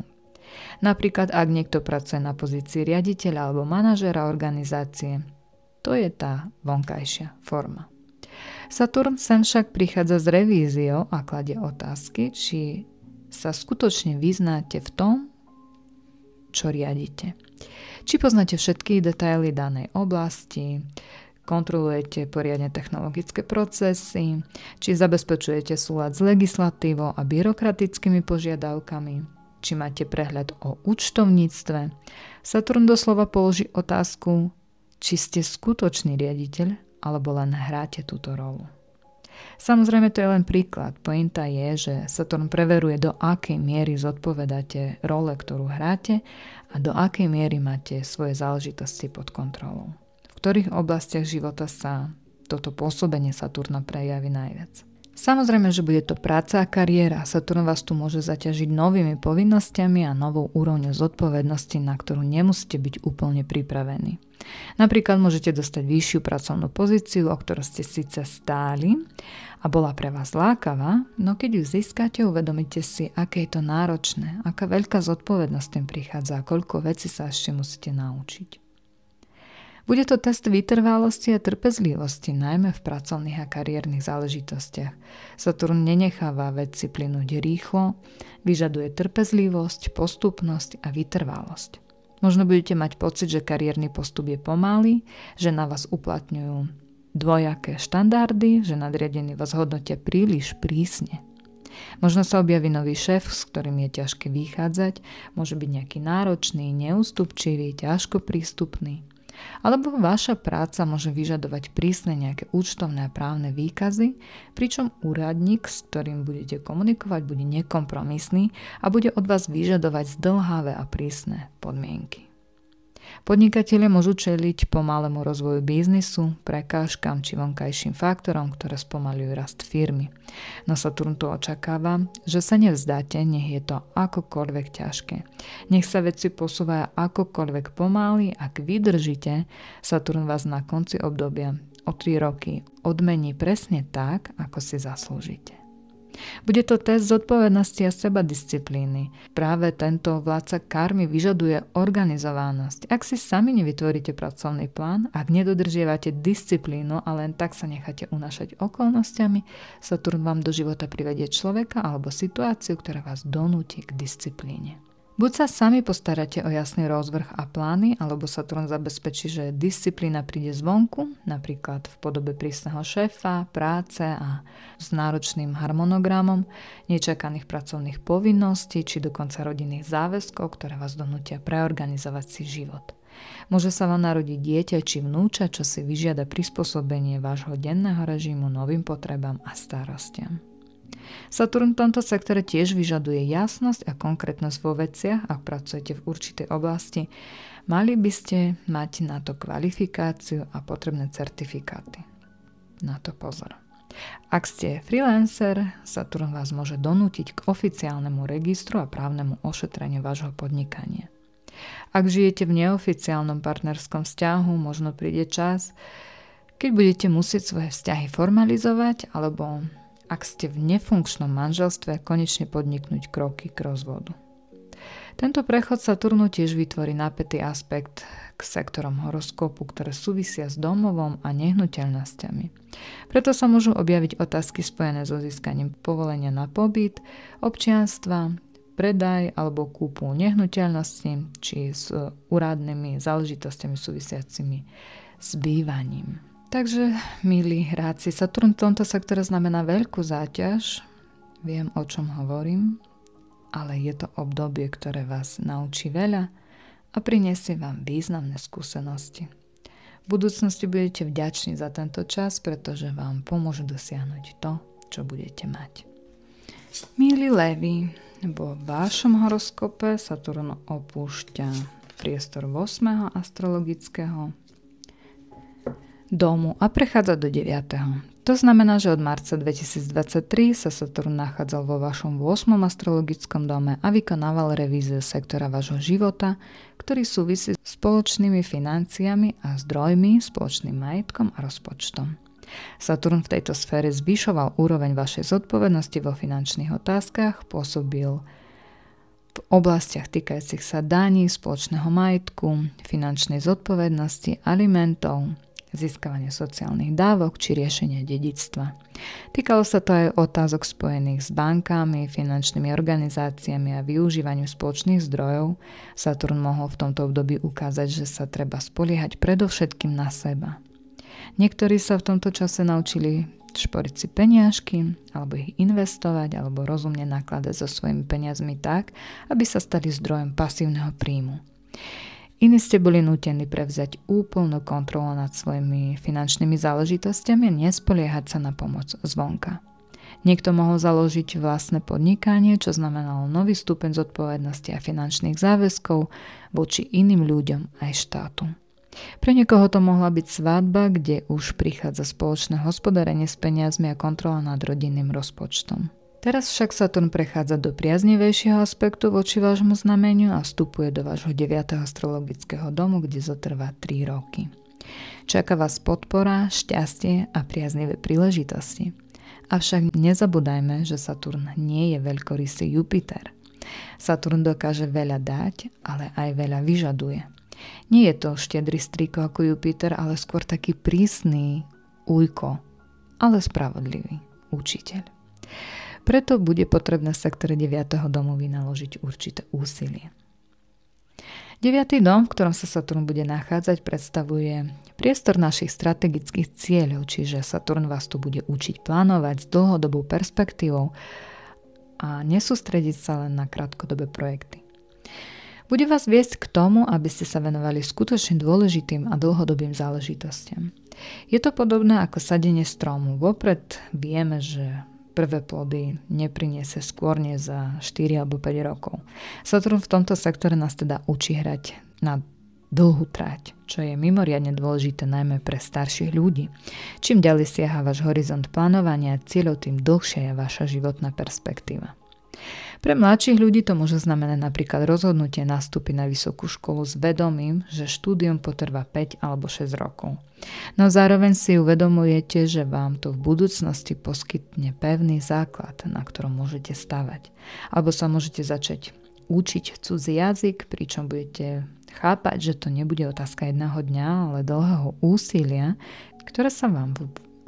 Napríklad, ak niekto pracuje na pozícii riaditeľa alebo manažéra organizácie, to je tá vonkajšia forma. Saturn sem však prichádza s revíziou a kladie otázky, či sa skutočne vyznáte v tom, čo riadite. Či poznáte všetky detaily danej oblasti, kontrolujete poriadne technologické procesy, či zabezpečujete súlad s legislatívou a byrokratickými požiadavkami, či máte prehľad o účtovníctve. Saturn doslova položí otázku, či ste skutočný riaditeľ, alebo len hráte túto rolu. Samozrejme, to je len príklad. Pointa je, že Saturn preveruje, do akej miery zodpovedáte role, ktorú hráte a do akej miery máte svoje záležitosti pod kontrolou. V ktorých oblastiach života sa toto pôsobenie Saturna prejaví najviac. Samozrejme, že bude to práca a kariéra. Saturn vás tu môže zaťažiť novými povinnosťami a novou úrovňou zodpovednosti, na ktorú nemusíte byť úplne pripravení. Napríklad môžete dostať vyššiu pracovnú pozíciu, o ktorú ste síce stáli a bola pre vás lákavá, no keď ju získate, uvedomíte si, aké je to náročné, aká veľká zodpovednosť tým prichádza a koľko vecí sa ešte musíte naučiť. Bude to test vytrvalosti a trpezlivosti, najmä v pracovných a kariérnych záležitostiach. Saturn nenecháva veci plynúť rýchlo, vyžaduje trpezlivosť, postupnosť a vytrvalosť. Možno budete mať pocit, že kariérny postup je pomalý, že na vás uplatňujú dvojaké štandardy, že nadriadení vás hodnotia príliš prísne. Možno sa objaví nový šéf, s ktorým je ťažké vychádzať, môže byť nejaký náročný, neústupčivý, ťažko prístupný. Alebo vaša práca môže vyžadovať prísne nejaké účtovné a právne výkazy, pričom úradník, s ktorým budete komunikovať, bude nekompromisný a bude od vás vyžadovať zdĺhavé a prísne podmienky. Podnikatelia môžu čeliť pomalému rozvoju biznisu, prekážkam či vonkajším faktorom, ktoré spomaľujú rast firmy. No Saturn tu očakáva, že sa nevzdáte, nech je to akokoľvek ťažké. Nech sa veci posúvajú akokoľvek pomaly, ak vydržíte, Saturn vás na konci obdobia o 3 roky odmení presne tak, ako si zaslúžite. Bude to test zodpovednosti a sebadisciplíny. Práve tento vládca karmy vyžaduje organizovanosť. Ak si sami nevytvoríte pracovný plán, ak nedodržiavate disciplínu a len tak sa necháte unášať okolnostiami, Saturn vám do života privedie človeka alebo situáciu, ktorá vás donúti k disciplíne. Buď sa sami postaráte o jasný rozvrh a plány, alebo Saturn zabezpečí, že disciplína príde zvonku, napríklad v podobe prísneho šéfa, práce a s náročným harmonogramom, nečakaných pracovných povinností či dokonca rodinných záväzkov, ktoré vás donútia preorganizovať si život. Môže sa vám narodiť dieťa či vnúča, čo si vyžiada prispôsobenie vášho denného režimu novým potrebám a starostiam. Saturn v tomto sektore tiež vyžaduje jasnosť a konkrétnosť vo veciach, ak pracujete v určitej oblasti. Mali by ste mať na to kvalifikáciu a potrebné certifikáty. Na to pozor. Ak ste freelancer, Saturn vás môže donútiť k oficiálnemu registru a právnemu ošetreniu vášho podnikania. Ak žijete v neoficiálnom partnerskom vzťahu, možno príde čas, keď budete musieť svoje vzťahy formalizovať, alebo ak ste v nefunkčnom manželstve, konečne podniknúť kroky k rozvodu. Tento prechod Saturnu tiež vytvorí napätý aspekt k sektorom horoskopu, ktoré súvisia s domovom a nehnuteľnosťami. Preto sa môžu objaviť otázky spojené so získaním povolenia na pobyt, občianstva, predaj alebo kúpu nehnuteľnosti či s úradnými záležitostiami súvisiacimi s bývaním. Takže, milí hráči, Saturn v tomto sektore znamená veľkú záťaž, viem, o čom hovorím, ale je to obdobie, ktoré vás naučí veľa a prinesie vám významné skúsenosti. V budúcnosti budete vďační za tento čas, pretože vám pomôže dosiahnuť to, čo budete mať. Milí levi, vo vašom horoskope Saturn opúšťa priestor 8. astrologického domu a prechádza do 9. To znamená, že od marca 2023 sa Saturn nachádzal vo vašom 8. astrologickom dome a vykonával revíziu sektora vášho života, ktorý súvisí s spoločnými financiami a zdrojmi, spoločným majetkom a rozpočtom. Saturn v tejto sfére zvyšoval úroveň vašej zodpovednosti vo finančných otázkach, pôsobil v oblastiach týkajúcich sa daní, spoločného majetku, finančnej zodpovednosti, alimentov, získavanie sociálnych dávok či riešenie dedičstva. Týkalo sa to aj otázok spojených s bankami, finančnými organizáciami a využívaniu spoločných zdrojov. Saturn mohol v tomto období ukázať, že sa treba spoliehať predovšetkým na seba. Niektorí sa v tomto čase naučili šporiť si peniažky, alebo ich investovať, alebo rozumne nakladať so svojimi peniazmi tak, aby sa stali zdrojom pasívneho príjmu. Iní ste boli nútení prevziať úplnú kontrolu nad svojimi finančnými záležitostiami a nespoliehať sa na pomoc zvonka. Niekto mohol založiť vlastné podnikanie, čo znamenalo nový stupeň zodpovednosti a finančných záväzkov voči iným ľuďom aj štátu. Pre niekoho to mohla byť svadba, kde už prichádza spoločné hospodárenie s peniazmi a kontrola nad rodinným rozpočtom. Teraz však Saturn prechádza do priaznivejšieho aspektu voči vášmu znameniu a vstupuje do vášho 9. astrologického domu, kde zotrvá 3 roky. Čaká vás podpora, šťastie a priaznivé príležitosti. Avšak nezabúdajme, že Saturn nie je veľkorysý Jupiter. Saturn dokáže veľa dať, ale aj veľa vyžaduje. Nie je to štedrý striko ako Jupiter, ale skôr taký prísny ujko, ale spravodlivý učiteľ. Preto bude potrebné v sektore 9. domu vynaložiť určité úsilie. 9. dom, v ktorom sa Saturn bude nachádzať, predstavuje priestor našich strategických cieľov, čiže Saturn vás tu bude učiť plánovať s dlhodobou perspektívou a nesústrediť sa len na krátkodobé projekty. Bude vás viesť k tomu, aby ste sa venovali skutočne dôležitým a dlhodobým záležitostiam. Je to podobné ako sadenie stromu. Vopred vieme, že prvé plody nepriniesie skôr nie za 4 alebo 5 rokov. Saturn v tomto sektore nás teda učí hrať na dlhú trať, čo je mimoriadne dôležité najmä pre starších ľudí. Čím ďalej siaha váš horizont plánovania a cieľov, tým dlhšia je vaša životná perspektíva. Pre mladších ľudí to môže znamenať napríklad rozhodnutie nastúpiť na vysokú školu s vedomím, že štúdium potrvá 5 alebo 6 rokov. No zároveň si uvedomujete, že vám to v budúcnosti poskytne pevný základ, na ktorom môžete stavať. Alebo sa môžete začať učiť cudzí jazyk, pričom budete chápať, že to nebude otázka jedného dňa, ale dlhého úsilia, ktoré sa vám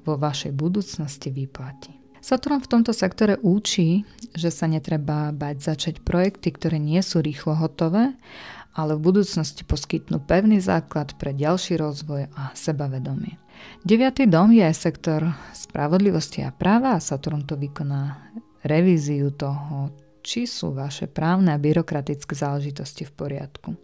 vo vašej budúcnosti vyplatí. Saturn v tomto sektore učí, že sa netreba bať začať projekty, ktoré nie sú rýchlo hotové, ale v budúcnosti poskytnú pevný základ pre ďalší rozvoj a sebavedomie. 9. dom je aj sektor spravodlivosti a práva a Saturn to vykoná revíziu toho, či sú vaše právne a byrokratické záležitosti v poriadku.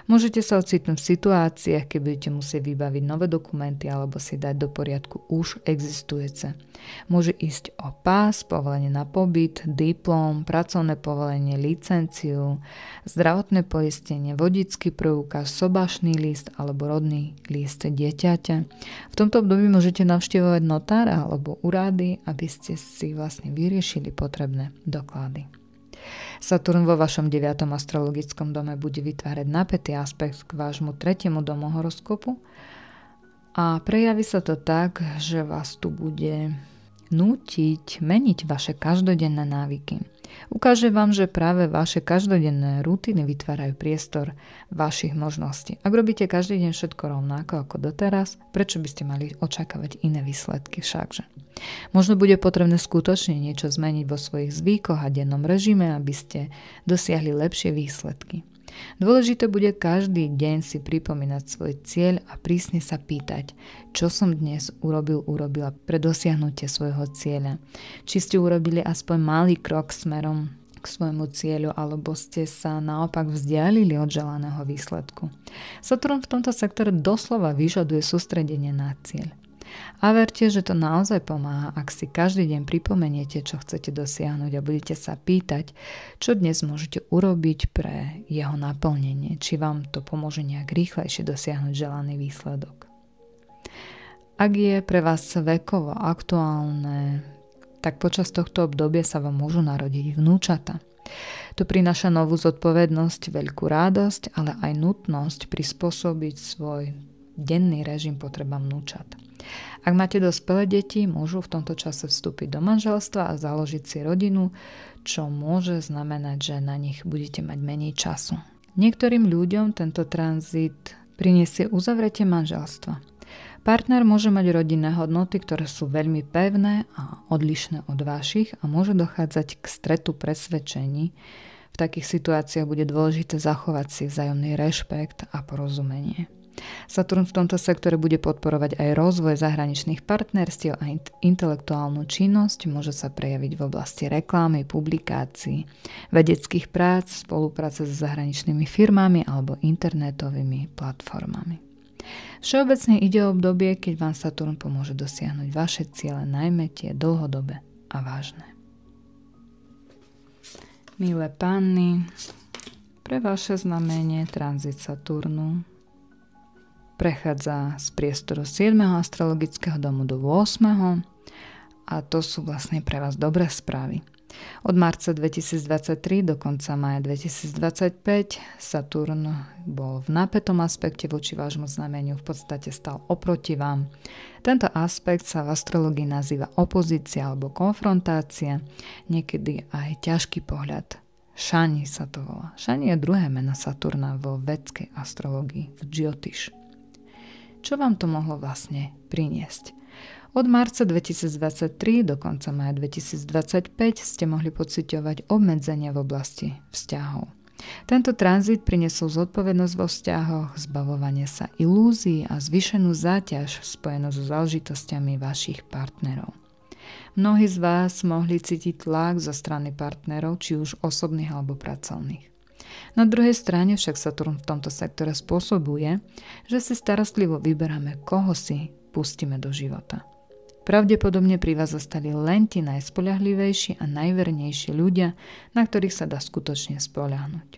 Môžete sa ocitnúť v situáciách, keď budete musieť vybaviť nové dokumenty alebo si dať do poriadku už existujúce. Môže ísť o pás, povolenie na pobyt, diplom, pracovné povolenie, licenciu, zdravotné poistenie, vodičský preukaz, sobášny list alebo rodný list dieťaťa. V tomto období môžete navštevovať notára alebo úrady, aby ste si vlastne vyriešili potrebné doklady. Saturn vo vašom 9. astrologickom dome bude vytvárať napätý aspekt k vášmu 3. domu horoskopu a prejaví sa to tak, že vás tu bude nútiť meniť vaše každodenné návyky. Ukáže vám, že práve vaše každodenné rutiny vytvárajú priestor vašich možností. Ak robíte každý deň všetko rovnako ako doteraz, prečo by ste mali očakávať iné výsledky všakže? Možno bude potrebné skutočne niečo zmeniť vo svojich zvykoch a dennom režime, aby ste dosiahli lepšie výsledky. Dôležité bude každý deň si pripomínať svoj cieľ a prísne sa pýtať, čo som dnes urobila pre dosiahnutie svojho cieľa. Či ste urobili aspoň malý krok smerom k svojmu cieľu, alebo ste sa naopak vzdialili od želaného výsledku. Saturn v tomto sektore doslova vyžaduje sústredenie na cieľ. A verte, že to naozaj pomáha, ak si každý deň pripomeniete, čo chcete dosiahnuť a budete sa pýtať, čo dnes môžete urobiť pre jeho naplnenie, či vám to pomôže nejak rýchlejšie dosiahnuť želaný výsledok. Ak je pre vás vekovo aktuálne, tak počas tohto obdobia sa vám môžu narodiť vnúčata. To prináša novú zodpovednosť, veľkú radosť, ale aj nutnosť prispôsobiť svoj denný režim potrebám vnúčat. Ak máte dospelé deti, môžu v tomto čase vstúpiť do manželstva a založiť si rodinu, čo môže znamenať, že na nich budete mať menej času. Niektorým ľuďom tento tranzit prinesie uzavretie manželstva. Partner môže mať rodinné hodnoty, ktoré sú veľmi pevné a odlišné od vašich a môže dochádzať k stretu presvedčení. V takých situáciách bude dôležité zachovať si vzájomný rešpekt a porozumenie. Saturn v tomto sektore bude podporovať aj rozvoj zahraničných partnerstiev a intelektuálnu činnosť, môže sa prejaviť v oblasti reklamy, publikácií, vedeckých prác, spolupráce s zahraničnými firmami alebo internetovými platformami. Všeobecne ide o obdobie, keď vám Saturn pomôže dosiahnuť vaše ciele, najmä tie dlhodobé a vážne. Milé panny, pre vaše znamenie tranzit Saturnu prechádza z priestoru 7. astrologického domu do 8. a to sú vlastne pre vás dobré správy. Od marca 2023 do konca mája 2025 Saturn bol v napätom aspekte voči vášmu znameniu, v podstate stal oproti vám. Tento aspekt sa v astrológii nazýva opozícia alebo konfrontácia, niekedy aj ťažký pohľad. Šani sa to volá. Šani je druhé meno Saturna vo védskej astrológii, v Jyotiš. Čo vám to mohlo vlastne priniesť? Od marca 2023 do konca mája 2025 ste mohli pociťovať obmedzenia v oblasti vzťahov. Tento tranzit priniesol zodpovednosť vo vzťahoch, zbavovanie sa ilúzií a zvýšenú záťaž spojenú so záležitosťami vašich partnerov. Mnohí z vás mohli cítiť tlak zo strany partnerov, či už osobných alebo pracovných. Na druhej strane však Saturn v tomto sektore spôsobuje, že si starostlivo vyberáme, koho si pustíme do života. Pravdepodobne pri vás zostali len tí najspoľahlivejší a najvernejší ľudia, na ktorých sa dá skutočne spoľahnúť.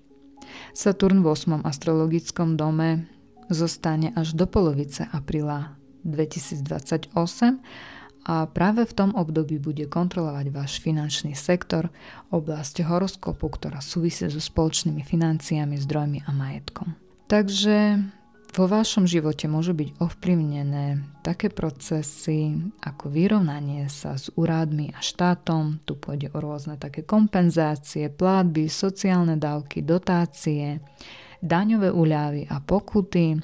Saturn v 8. astrologickom dome zostane až do polovice apríla 2028 a práve v tom období bude kontrolovať váš finančný sektor, oblasť horoskopu, ktorá súvisí so spoločnými financiami, zdrojmi a majetkom. Takže vo vašom živote môžu byť ovplyvnené také procesy ako vyrovnanie sa s úradmi a štátom, tu pôjde o rôzne také kompenzácie, platby, sociálne dávky, dotácie, daňové úľavy a pokuty.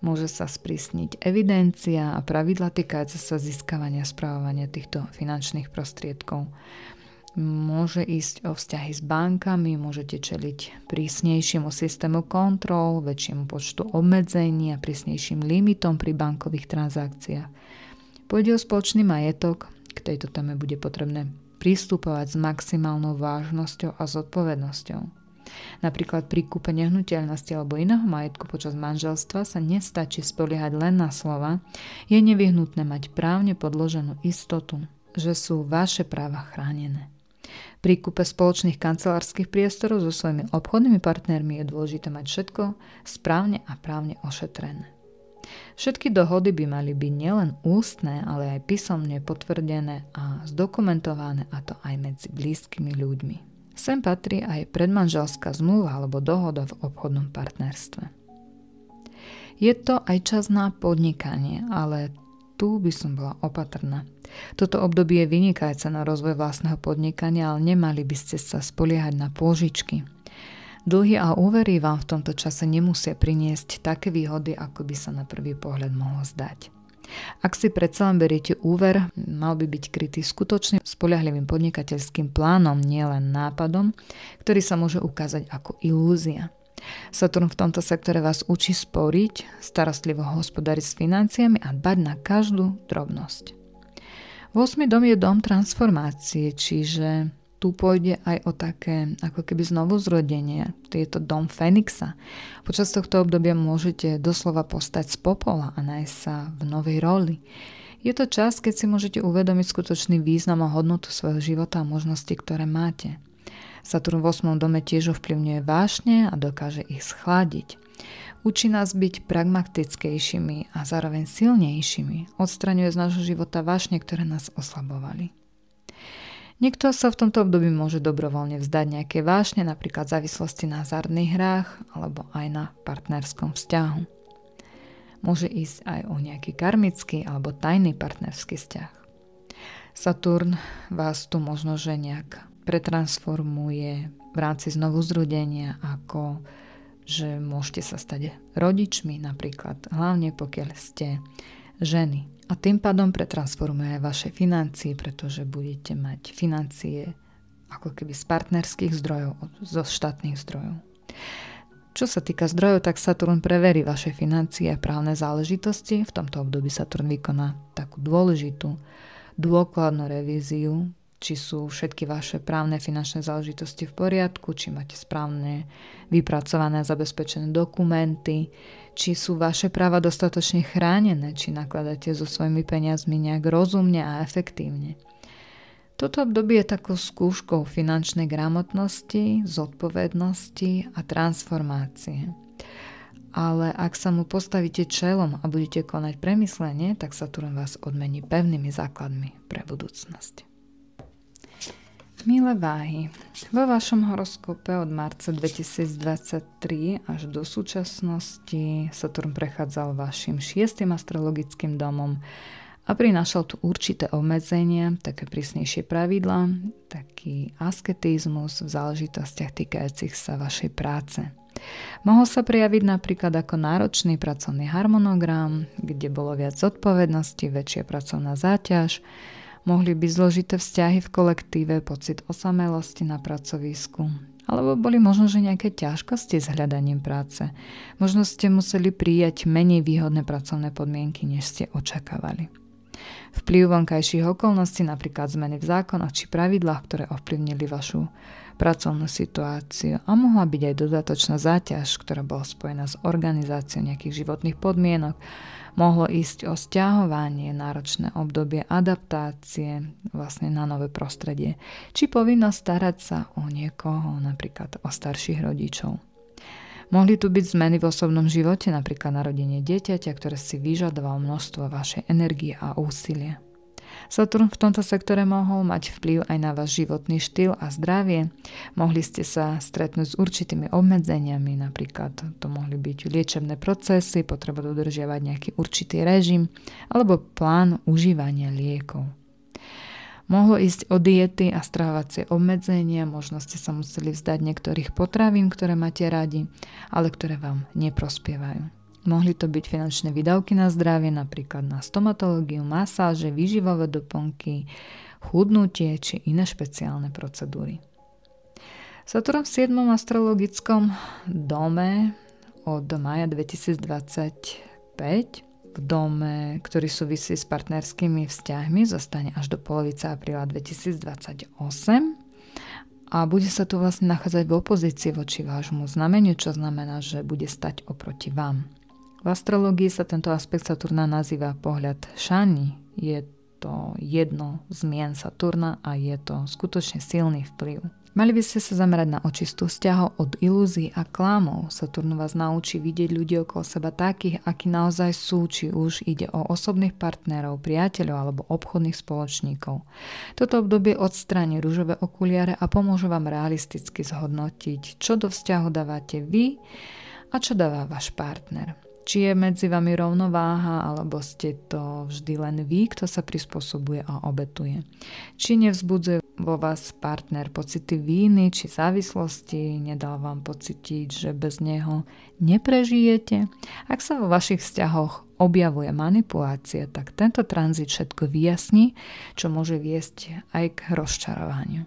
Môže sa sprísniť evidencia a pravidla týkajúce sa získavania a správovania týchto finančných prostriedkov. Môže ísť o vzťahy s bankami, môžete čeliť prísnejšiemu systému kontrol, väčšiemu počtu obmedzení a prísnejším limitom pri bankových transakciách. Pôjde o spoločný majetok, k tejto téme bude potrebné pristupovať s maximálnou vážnosťou a zodpovednosťou. Napríklad pri kúpe nehnuteľnosti alebo iného majetku počas manželstva sa nestačí spoliehať len na slova, je nevyhnutné mať právne podloženú istotu, že sú vaše práva chránené. Pri kúpe spoločných kancelárskych priestorov so svojimi obchodnými partnermi je dôležité mať všetko správne a právne ošetrené. Všetky dohody by mali byť nielen ústne, ale aj písomne potvrdené a zdokumentované, a to aj medzi blízkymi ľuďmi. Sem patrí aj predmanželská zmluva alebo dohoda v obchodnom partnerstve. Je to aj čas na podnikanie, ale tu by som bola opatrná. Toto obdobie je vynikajúce na rozvoj vlastného podnikania, ale nemali by ste sa spoliehať na pôžičky. Dlhy a úvery vám v tomto čase nemusia priniesť také výhody, ako by sa na prvý pohľad mohlo zdať. Ak si predsa len beriete úver, mal by byť krytý skutočným spoľahlivým podnikateľským plánom, nielen nápadom, ktorý sa môže ukázať ako ilúzia. Saturn v tomto sektore vás učí sporiť, starostlivo hospodáriť s financiami a dbať na každú drobnosť. 8. dom je dom transformácie, čiže tu pôjde aj o také ako keby znovu zrodenie. Je to dom Fenixa. Počas tohto obdobia môžete doslova postať z popola a nájsť sa v novej roli. Je to čas, keď si môžete uvedomiť skutočný význam a hodnotu svojho života a možnosti, ktoré máte. Saturn v 8. dome tiež ovplyvňuje vášne a dokáže ich schladiť. Učí nás byť pragmatickejšími a zároveň silnejšími. Odstraňuje z nášho života vášne, ktoré nás oslabovali. Niekto sa v tomto období môže dobrovoľne vzdať nejaké vášne, napríklad v závislosti na hazardných hrách alebo aj na partnerskom vzťahu. Môže ísť aj o nejaký karmický alebo tajný partnerský vzťah. Saturn vás tu možno že nejak pretransformuje v rámci znovuzrodenia, ako že môžete sa stať rodičmi napríklad, hlavne pokiaľ ste ženy. A tým pádom pretransformuje aj vaše financie, pretože budete mať financie ako keby z partnerských zdrojov, zo štátnych zdrojov. Čo sa týka zdrojov, tak Saturn preverí vaše financie a právne záležitosti. V tomto období Saturn vykoná takú dôležitú, dôkladnú revíziu, či sú všetky vaše právne finančné záležitosti v poriadku, či máte správne vypracované a zabezpečené dokumenty, či sú vaše práva dostatočne chránené, či nakladáte so svojimi peniazmi nejak rozumne a efektívne. Toto obdobie je takou skúškou finančnej gramotnosti, zodpovednosti a transformácie. Ale ak sa mu postavíte čelom a budete konať premyslene, tak Saturn vás odmení pevnými základmi pre budúcnosť. Milé váhy, vo vašom horoskope od marca 2023 až do súčasnosti Saturn prechádzal vašim 6. astrologickým domom a prinášal tu určité obmedzenia, také prísnejšie pravidlá, taký asketizmus v záležitostiach týkajúcich sa vašej práce. Mohol sa prejaviť napríklad ako náročný pracovný harmonogram, kde bolo viac zodpovednosti, väčšia pracovná záťaž, mohli byť zložité vzťahy v kolektíve, pocit osamelosti na pracovisku. Alebo boli možno, že nejaké ťažkosti s hľadaním práce. Možno ste museli prijať menej výhodné pracovné podmienky, než ste očakávali. Vplyv vonkajších okolností, napríklad zmeny v zákonoch či pravidlách, ktoré ovplyvnili vašu pracovnú situáciu, a mohla byť aj dodatočná záťaž, ktorá bola spojená s organizáciou nejakých životných podmienok. Mohlo ísť o sťahovanie, náročné obdobie adaptácie vlastne na nové prostredie, či povinnosť starať sa o niekoho, napríklad o starších rodičov. Mohli tu byť zmeny v osobnom živote, napríklad narodenie dieťaťa, ktoré si vyžadovalo množstvo vašej energie a úsilia. Saturn v tomto sektore mohol mať vplyv aj na váš životný štýl a zdravie. Mohli ste sa stretnúť s určitými obmedzeniami, napríklad to mohli byť liečebné procesy, potreba dodržiavať nejaký určitý režim alebo plán užívania liekov. Mohlo ísť o diety a stravovacie obmedzenia, možno ste sa museli vzdať niektorých potravín, ktoré máte radi, ale ktoré vám neprospievajú. Mohli to byť finančné výdavky na zdravie, napríklad na stomatológiu, masáže, výživové doplnky, chudnutie či iné špeciálne procedúry. Saturn v 7. astrologickom dome od mája 2025 v dome, ktorý súvisí s partnerskými vzťahmi, zostane až do polovice apríla 2028 a bude sa tu vlastne nachádzať v opozícii voči vášmu znameniu, čo znamená, že bude stať oproti vám. V astrológii sa tento aspekt Saturna nazýva pohľad Šani. Je to jedno zmien Saturna a je to skutočne silný vplyv. Mali by ste sa zamerať na očistú vzťahov od ilúzií a klamov. Saturn vás naučí vidieť ľudí okolo seba takých, akí naozaj sú, či už ide o osobných partnerov, priateľov alebo obchodných spoločníkov. Toto obdobie odstráni ružové okuliare a pomôže vám realisticky zhodnotiť, čo do vzťahu dávate vy a čo dáva váš partner. Či je medzi vami rovnováha, alebo ste to vždy len vy, kto sa prispôsobuje a obetuje. Či nevzbudzuje vo vás partner pocity víny či závislosti, nedal vám pocítiť, že bez neho neprežijete. Ak sa vo vašich vzťahoch objavuje manipulácia, tak tento tranzit všetko vyjasní, čo môže viesť aj k rozčarovaniu.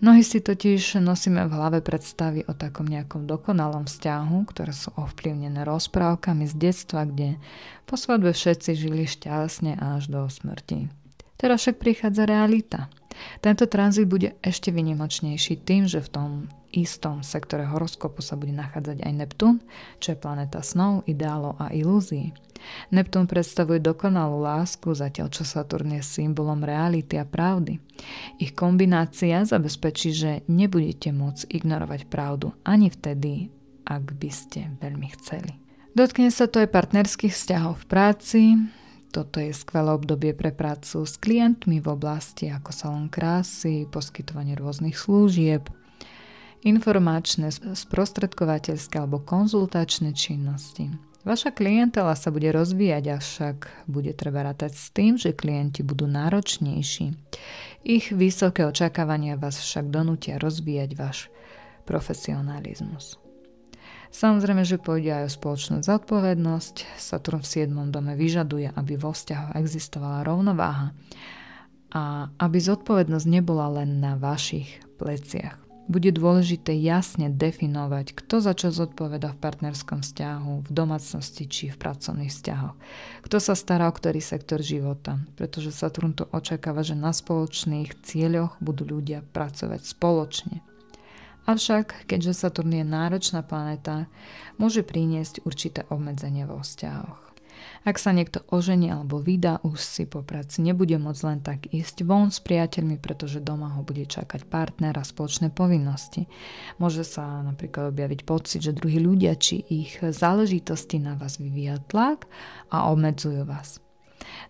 Mnohí si totiž nosíme v hlave predstavy o takom nejakom dokonalom vzťahu, ktoré sú ovplyvnené rozprávkami z detstva, kde po svadbe všetci žili šťastne až do smrti. Teraz však prichádza realita. Tento tranzit bude ešte výnimočnejší tým, že v tom istom sektore horoskopu sa bude nachádzať aj Neptún, čo je planéta snov, ideálov a ilúzií. Neptún predstavuje dokonalú lásku, zatiaľ čo Saturn je symbolom reality a pravdy. Ich kombinácia zabezpečí, že nebudete môcť ignorovať pravdu ani vtedy, ak by ste veľmi chceli. Dotkne sa to aj partnerských vzťahov v práci. Toto je skvelé obdobie pre prácu s klientmi v oblasti ako salón krásy, poskytovanie rôznych služieb, informačné, sprostredkovateľské alebo konzultačné činnosti. Vaša klientela sa bude rozvíjať, avšak bude treba rátať s tým, že klienti budú náročnejší. Ich vysoké očakávania vás však donútia rozvíjať váš profesionalizmus. Samozrejme, že pôjde aj o spoločnú zodpovednosť. Saturn v 7. dome vyžaduje, aby vo vzťahoch existovala rovnováha a aby zodpovednosť nebola len na vašich pleciach. Bude dôležité jasne definovať, kto za čo zodpoveda v partnerskom vzťahu, v domácnosti či v pracovných vzťahoch. Kto sa stará o ktorý sektor života, pretože Saturn to očakáva, že na spoločných cieľoch budú ľudia pracovať spoločne. Avšak, keďže Saturn je náročná planéta, môže priniesť určité obmedzenie vo vzťahoch. Ak sa niekto ožení alebo vydá už si po práci, nebude môcť len tak ísť von s priateľmi, pretože doma ho bude čakať partner a spoločné povinnosti. Môže sa napríklad objaviť pocit, že druhí ľudia či ich záležitosti na vás vyvíja tlak a obmedzujú vás.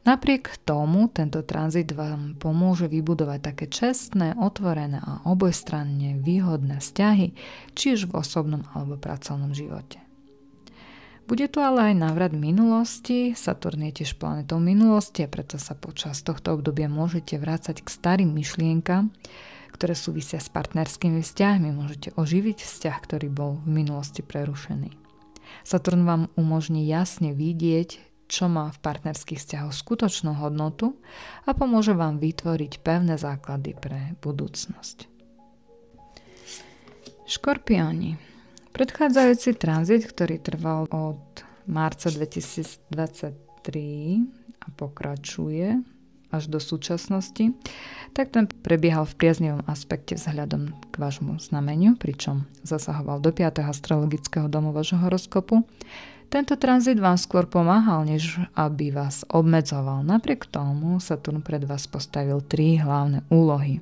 Napriek tomu tento tranzit vám pomôže vybudovať také čestné, otvorené a obojstranne výhodné vzťahy, či už v osobnom alebo pracovnom živote. Bude tu ale aj návrat minulosti. Saturn je tiež planetou minulosti a preto sa počas tohto obdobia môžete vrácať k starým myšlienkam, ktoré súvisia s partnerskými vzťahmi. Môžete oživiť vzťah, ktorý bol v minulosti prerušený. Saturn vám umožní jasne vidieť, čo má v partnerských vzťahoch skutočnú hodnotu a pomôže vám vytvoriť pevné základy pre budúcnosť. Škorpióni. Predchádzajúci tranzit, ktorý trval od marca 2023 a pokračuje až do súčasnosti, tak ten prebiehal v priaznivom aspekte vzhľadom k vášmu znameniu, pričom zasahoval do 5. astrologického domu vášho horoskopu. Tento tranzit vám skôr pomáhal, než aby vás obmedzoval. Napriek tomu Saturn pred vás postavil 3 hlavné úlohy.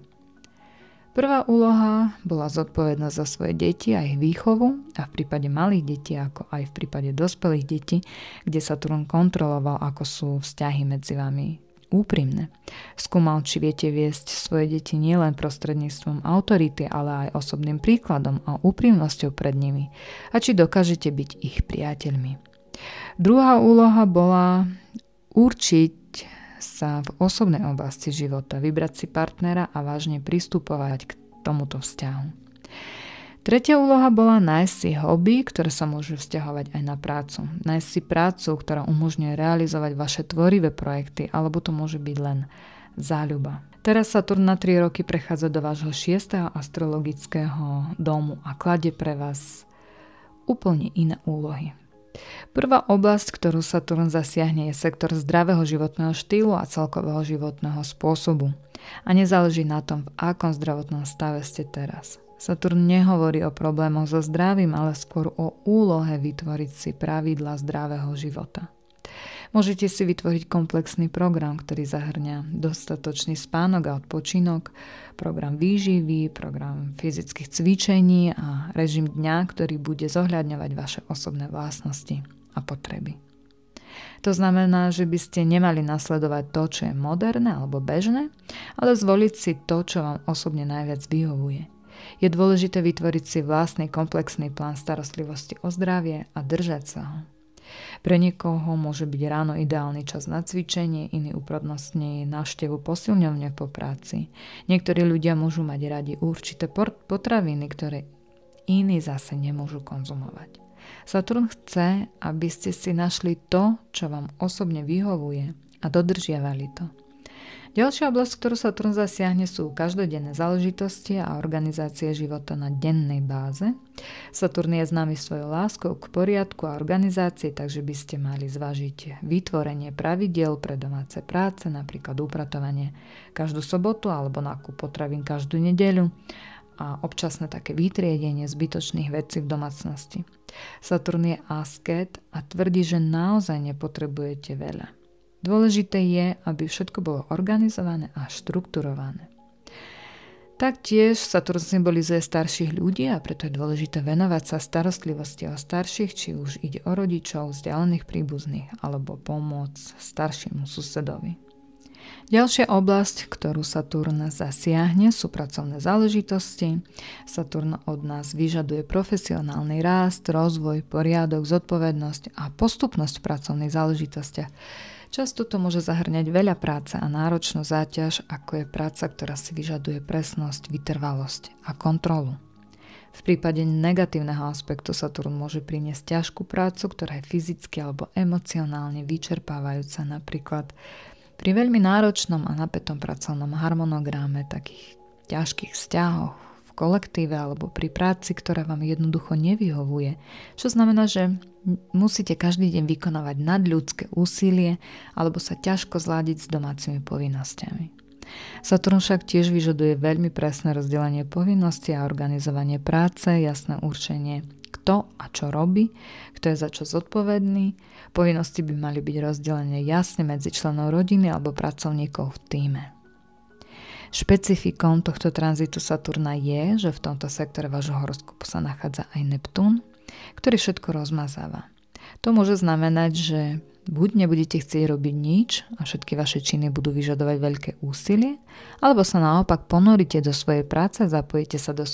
Prvá úloha bola zodpovednosť za svoje deti a ich výchovu a v prípade malých detí, ako aj v prípade dospelých detí, kde Saturn kontroloval, ako sú vzťahy medzi vami úprimné. Skúmal, či viete viesť svoje deti nielen prostredníctvom autority, ale aj osobným príkladom a úprimnosťou pred nimi a či dokážete byť ich priateľmi. Druhá úloha bola určiť sa v osobnej oblasti života, vybrať si partnera a vážne pristupovať k tomuto vzťahu. Tretia úloha bola nájsť si hobby, ktoré sa môže vzťahovať aj na prácu. Nájsť si prácu, ktorá umožňuje realizovať vaše tvorivé projekty, alebo to môže byť len záľuba. Teraz Saturn na 3 roky prechádza do vášho 6. astrologického domu a kladie pre vás úplne iné úlohy. Prvá oblasť, ktorú Saturn zasiahne, je sektor zdravého životného štýlu a celkového životného spôsobu. A nezáleží na tom, v akom zdravotnom stave ste teraz. Saturn nehovorí o problémoch so zdravím, ale skôr o úlohe vytvoriť si pravidlá zdravého života. Môžete si vytvoriť komplexný program, ktorý zahrňa dostatočný spánok a odpočinok, program výživy, program fyzických cvičení a režim dňa, ktorý bude zohľadňovať vaše osobné vlastnosti a potreby. To znamená, že by ste nemali nasledovať to, čo je moderné alebo bežné, ale zvoliť si to, čo vám osobne najviac vyhovuje. Je dôležité vytvoriť si vlastný komplexný plán starostlivosti o zdravie a držať sa ho. Pre niekoho môže byť ráno ideálny čas na cvičenie, iný uprednostní návštevu posilňovne po práci. Niektorí ľudia môžu mať radi určité potraviny, ktoré iní zase nemôžu konzumovať. Saturn chce, aby ste si našli to, čo vám osobne vyhovuje a dodržiavali to. Ďalšia oblasť, ktorú Saturn zasiahne, sú každodenné záležitosti a organizácie života na dennej báze. Saturn je známy svojou láskou k poriadku a organizácii, takže by ste mali zvážiť vytvorenie pravidiel pre domáce práce, napríklad upratovanie každú sobotu alebo nákup potravín každú nedeľu a občasné také vytriedenie zbytočných vecí v domácnosti. Saturn je asket a tvrdí, že naozaj nepotrebujete veľa. Dôležité je, aby všetko bolo organizované a štrukturované. Taktiež Saturn symbolizuje starších ľudí a preto je dôležité venovať sa starostlivosti o starších, či už ide o rodičov, vzdialených príbuzných alebo pomôcť staršiemu susedovi. Ďalšia oblasť, ktorú Saturn zasiahne, sú pracovné záležitosti. Saturn od nás vyžaduje profesionálny rast, rozvoj, poriadok, zodpovednosť a postupnosť v pracovných záležitostiach. Často to môže zahrňať veľa práce a náročnú záťaž, ako je práca, ktorá si vyžaduje presnosť, vytrvalosť a kontrolu. V prípade negatívneho aspektu Saturn môže priniesť ťažkú prácu, ktorá je fyzicky alebo emocionálne vyčerpávajúca, napríklad pri veľmi náročnom a napätom pracovnom harmonograme, takých ťažkých vzťahoch v kolektíve alebo pri práci, ktorá vám jednoducho nevyhovuje. Čo znamená, že musíte každý deň vykonávať nadľudské úsilie alebo sa ťažko zladiť s domácimi povinnosťami. Saturn však tiež vyžaduje veľmi presné rozdelenie povinností a organizovanie práce, jasné určenie, kto a čo robí, kto je za čo zodpovedný. Povinnosti by mali byť rozdelené jasne medzi členov rodiny alebo pracovníkov v tíme. Špecifikom tohto tranzitu Saturna je, že v tomto sektore vášho horoskopu sa nachádza aj Neptún, ktorý všetko rozmazáva. To môže znamenať, že buď nebudete chcieť robiť nič a všetky vaše činy budú vyžadovať veľké úsilie, alebo sa naopak ponoríte do svojej práce, zapojíte sa do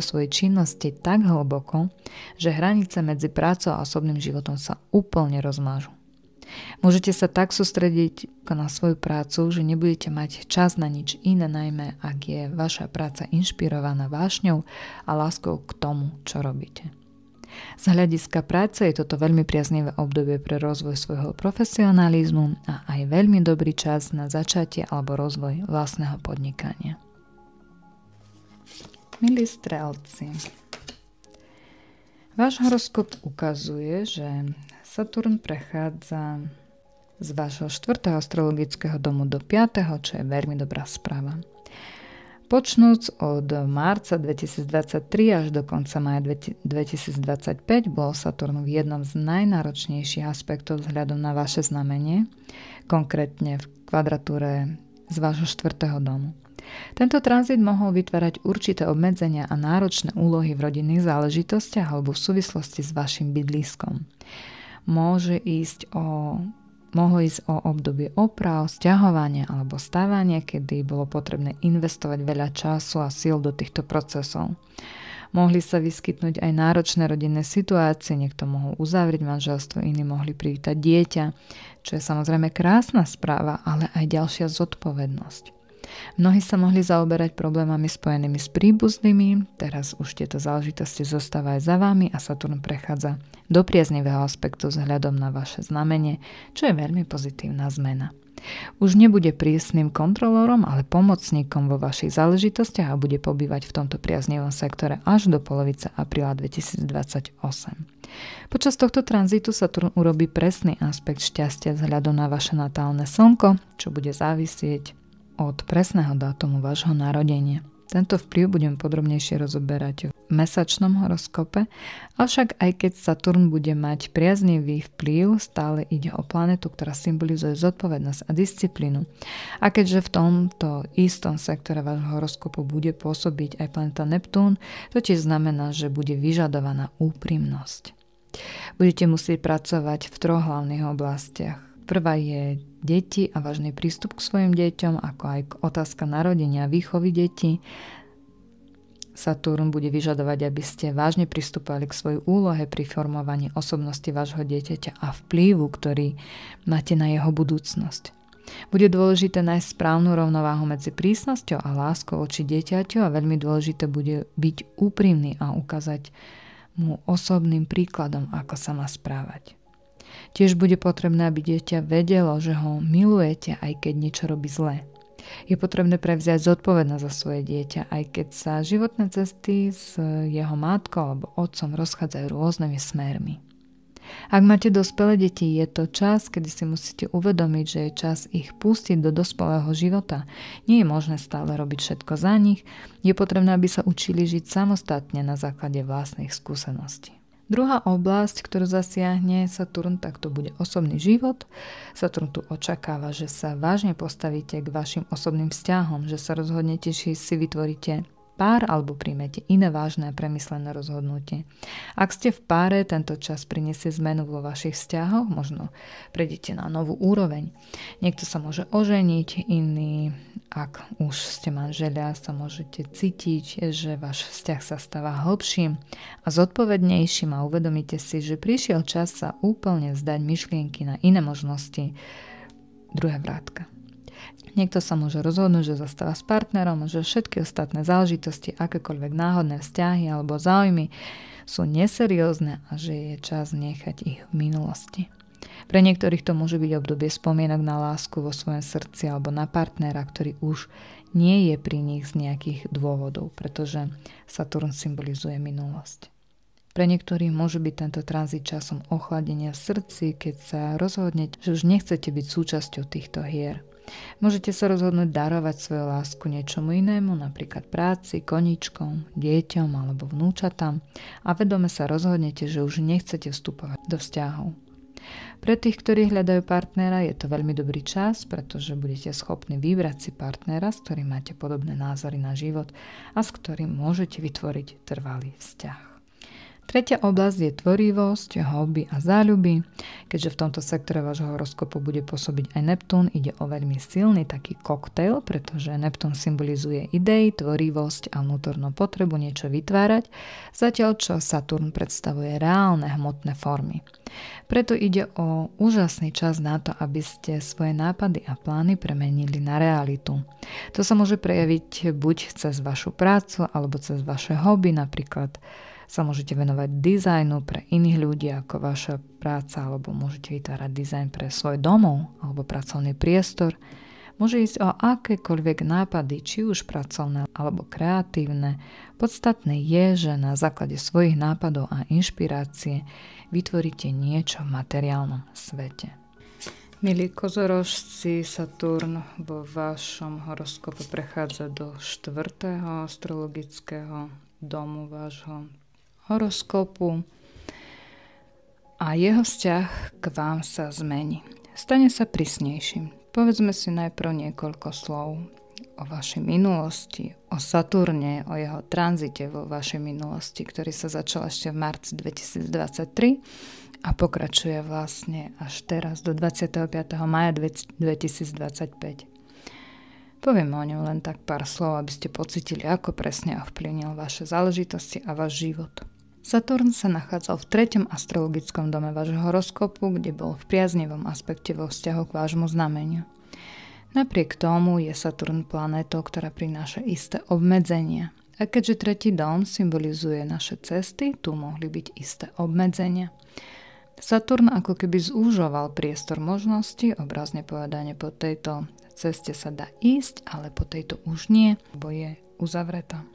svojej činnosti tak hlboko, že hranice medzi prácou a osobným životom sa úplne rozmážu. Môžete sa tak sústrediť na svoju prácu, že nebudete mať čas na nič iné, najmä ak je vaša práca inšpirovaná vášňou a láskou k tomu, čo robíte. Z hľadiska práce je toto veľmi priaznivé obdobie pre rozvoj svojho profesionalizmu a aj veľmi dobrý čas na začatie alebo rozvoj vlastného podnikania. Milí strelci, váš horoskop ukazuje, že Saturn prechádza z vášho 4. astrologického domu do 5., čo je veľmi dobrá správa. Počnúc od marca 2023 až do konca maja 2025 bol Saturn v jednom z najnáročnejších aspektov vzhľadom na vaše znamenie, konkrétne v kvadratúre z vášho 4. domu. Tento tranzit mohol vytvárať určité obmedzenia a náročné úlohy v rodinných záležitostiach alebo v súvislosti s vašim bydliskom. Mohlo ísť o obdobie oprav, sťahovania alebo stavania, kedy bolo potrebné investovať veľa času a síl do týchto procesov. Mohli sa vyskytnúť aj náročné rodinné situácie, niekto mohol uzavrieť manželstvo, iní mohli privítať dieťa, čo je samozrejme krásna správa, ale aj ďalšia zodpovednosť. Mnohí sa mohli zaoberať problémami spojenými s príbuznými, teraz už tieto záležitosti zostávajú za vami a Saturn prechádza do priaznivého aspektu vzhľadom na vaše znamenie, čo je veľmi pozitívna zmena. Už nebude prísnym kontrolórom, ale pomocníkom vo vašich záležitostiach a bude pobývať v tomto priaznivom sektore až do polovice apríla 2028. Počas tohto tranzitu Saturn urobí presný aspekt šťastia vzhľadom na vaše natálne slnko, čo bude závisieť od presného dátumu vášho narodenia. Tento vplyv budem podrobnejšie rozoberať v mesačnom horoskope, avšak aj keď Saturn bude mať priaznivý vplyv, stále ide o planetu, ktorá symbolizuje zodpovednosť a disciplínu. A keďže v tomto istom sektore vášho horoskopu bude pôsobiť aj planeta Neptún, to tiež znamená, že bude vyžadovaná úprimnosť. Budete musieť pracovať v 3 hlavných oblastiach. Prvá je deti a vážny prístup k svojim deťom, ako aj otázka narodenia a výchovy detí. Saturn bude vyžadovať, aby ste vážne pristupovali k svojej úlohe pri formovaní osobnosti vášho dieťaťa a vplyvu, ktorý máte na jeho budúcnosť. Bude dôležité nájsť správnu rovnováhu medzi prísnosťou a láskou voči dieťaťu a veľmi dôležité bude byť úprimný a ukázať mu osobným príkladom, ako sa má správať. Tiež bude potrebné, aby dieťa vedelo, že ho milujete, aj keď niečo robí zle. Je potrebné prevziať zodpovednosť za svoje dieťa, aj keď sa životné cesty s jeho matkou alebo otcom rozchádzajú rôznymi smermi. Ak máte dospelé deti, je to čas, kedy si musíte uvedomiť, že je čas ich pustiť do dospelého života. Nie je možné stále robiť všetko za nich, je potrebné, aby sa učili žiť samostatne na základe vlastných skúseností. Druhá oblasť, ktorú zasiahne Saturn, tak to bude osobný život. Saturn tu očakáva, že sa vážne postavíte k vašim osobným vzťahom, že sa rozhodnete, či si vytvoríte pár alebo príjmete iné vážne a premyslené rozhodnutie. Ak ste v páre, tento čas prinesie zmenu vo vašich vzťahoch, možno prejdete na novú úroveň. Niekto sa môže oženiť, iný, ak už ste manželia, sa môžete cítiť, že váš vzťah sa stáva hlbším a zodpovednejším a uvedomíte si, že prišiel čas sa úplne vzdať myšlienky na iné možnosti. Druhé vrátka. Niekto sa môže rozhodnúť, že zostáva s partnerom, že všetky ostatné záležitosti, akékoľvek náhodné vzťahy alebo záujmy sú neseriózne a že je čas nechať ich v minulosti. Pre niektorých to môže byť obdobie spomienok na lásku vo svojom srdci alebo na partnera, ktorý už nie je pri nich z nejakých dôvodov, pretože Saturn symbolizuje minulosť. Pre niektorých môže byť tento tranzit časom ochladenia v srdci, keď sa rozhodnete, že už nechcete byť súčasťou týchto hier. Môžete sa rozhodnúť darovať svoju lásku niečomu inému, napríklad práci, koníčkom, deťom alebo vnúčatám a vedome sa rozhodnete, že už nechcete vstupovať do vzťahov. Pre tých, ktorí hľadajú partnera, je to veľmi dobrý čas, pretože budete schopní vybrať si partnera, s ktorým máte podobné názory na život a s ktorým môžete vytvoriť trvalý vzťah. Tretia oblasť je tvorivosť, hobby a záľuby. Keďže v tomto sektore vášho horoskopu bude pôsobiť aj Neptún, ide o veľmi silný taký koktail, pretože Neptún symbolizuje idei, tvorivosť a vnútornú potrebu niečo vytvárať, zatiaľ čo Saturn predstavuje reálne hmotné formy. Preto ide o úžasný čas na to, aby ste svoje nápady a plány premenili na realitu. To sa môže prejaviť buď cez vašu prácu alebo cez vaše hobby, napríklad sa môžete venovať dizajnu pre iných ľudí ako vaša práca, alebo môžete vytvárať dizajn pre svoj domov alebo pracovný priestor. Môže ísť o akékoľvek nápady, či už pracovné alebo kreatívne. Podstatné je, že na základe svojich nápadov a inšpirácie vytvoríte niečo v materiálnom svete. Milí kozorožci, Saturn vo vašom horoskope prechádza do 4. astrologického domu vášho horoskopu a jeho vzťah k vám sa zmení. Stane sa prísnejším. Povedzme si najprv niekoľko slov o vašej minulosti, o Saturne, o jeho tranzite vo vašej minulosti, ktorý sa začal ešte v marci 2023 a pokračuje vlastne až teraz do 25. maja 2025. Poviem o ňom len tak pár slov, aby ste pocítili, ako presne ovplyvnil vaše záležitosti a váš život. Saturn sa nachádzal v 3. astrologickom dome vášho horoskopu, kde bol v priaznivom aspekte vo vzťahu k vášmu znameniu. Napriek tomu je Saturn planétou, ktorá prináša isté obmedzenia. A keďže 3. dom symbolizuje naše cesty, tu mohli byť isté obmedzenia. Saturn ako keby zúžoval priestor možností, obrazne povedané po tejto ceste sa dá ísť, ale po tejto už nie, lebo je uzavretá.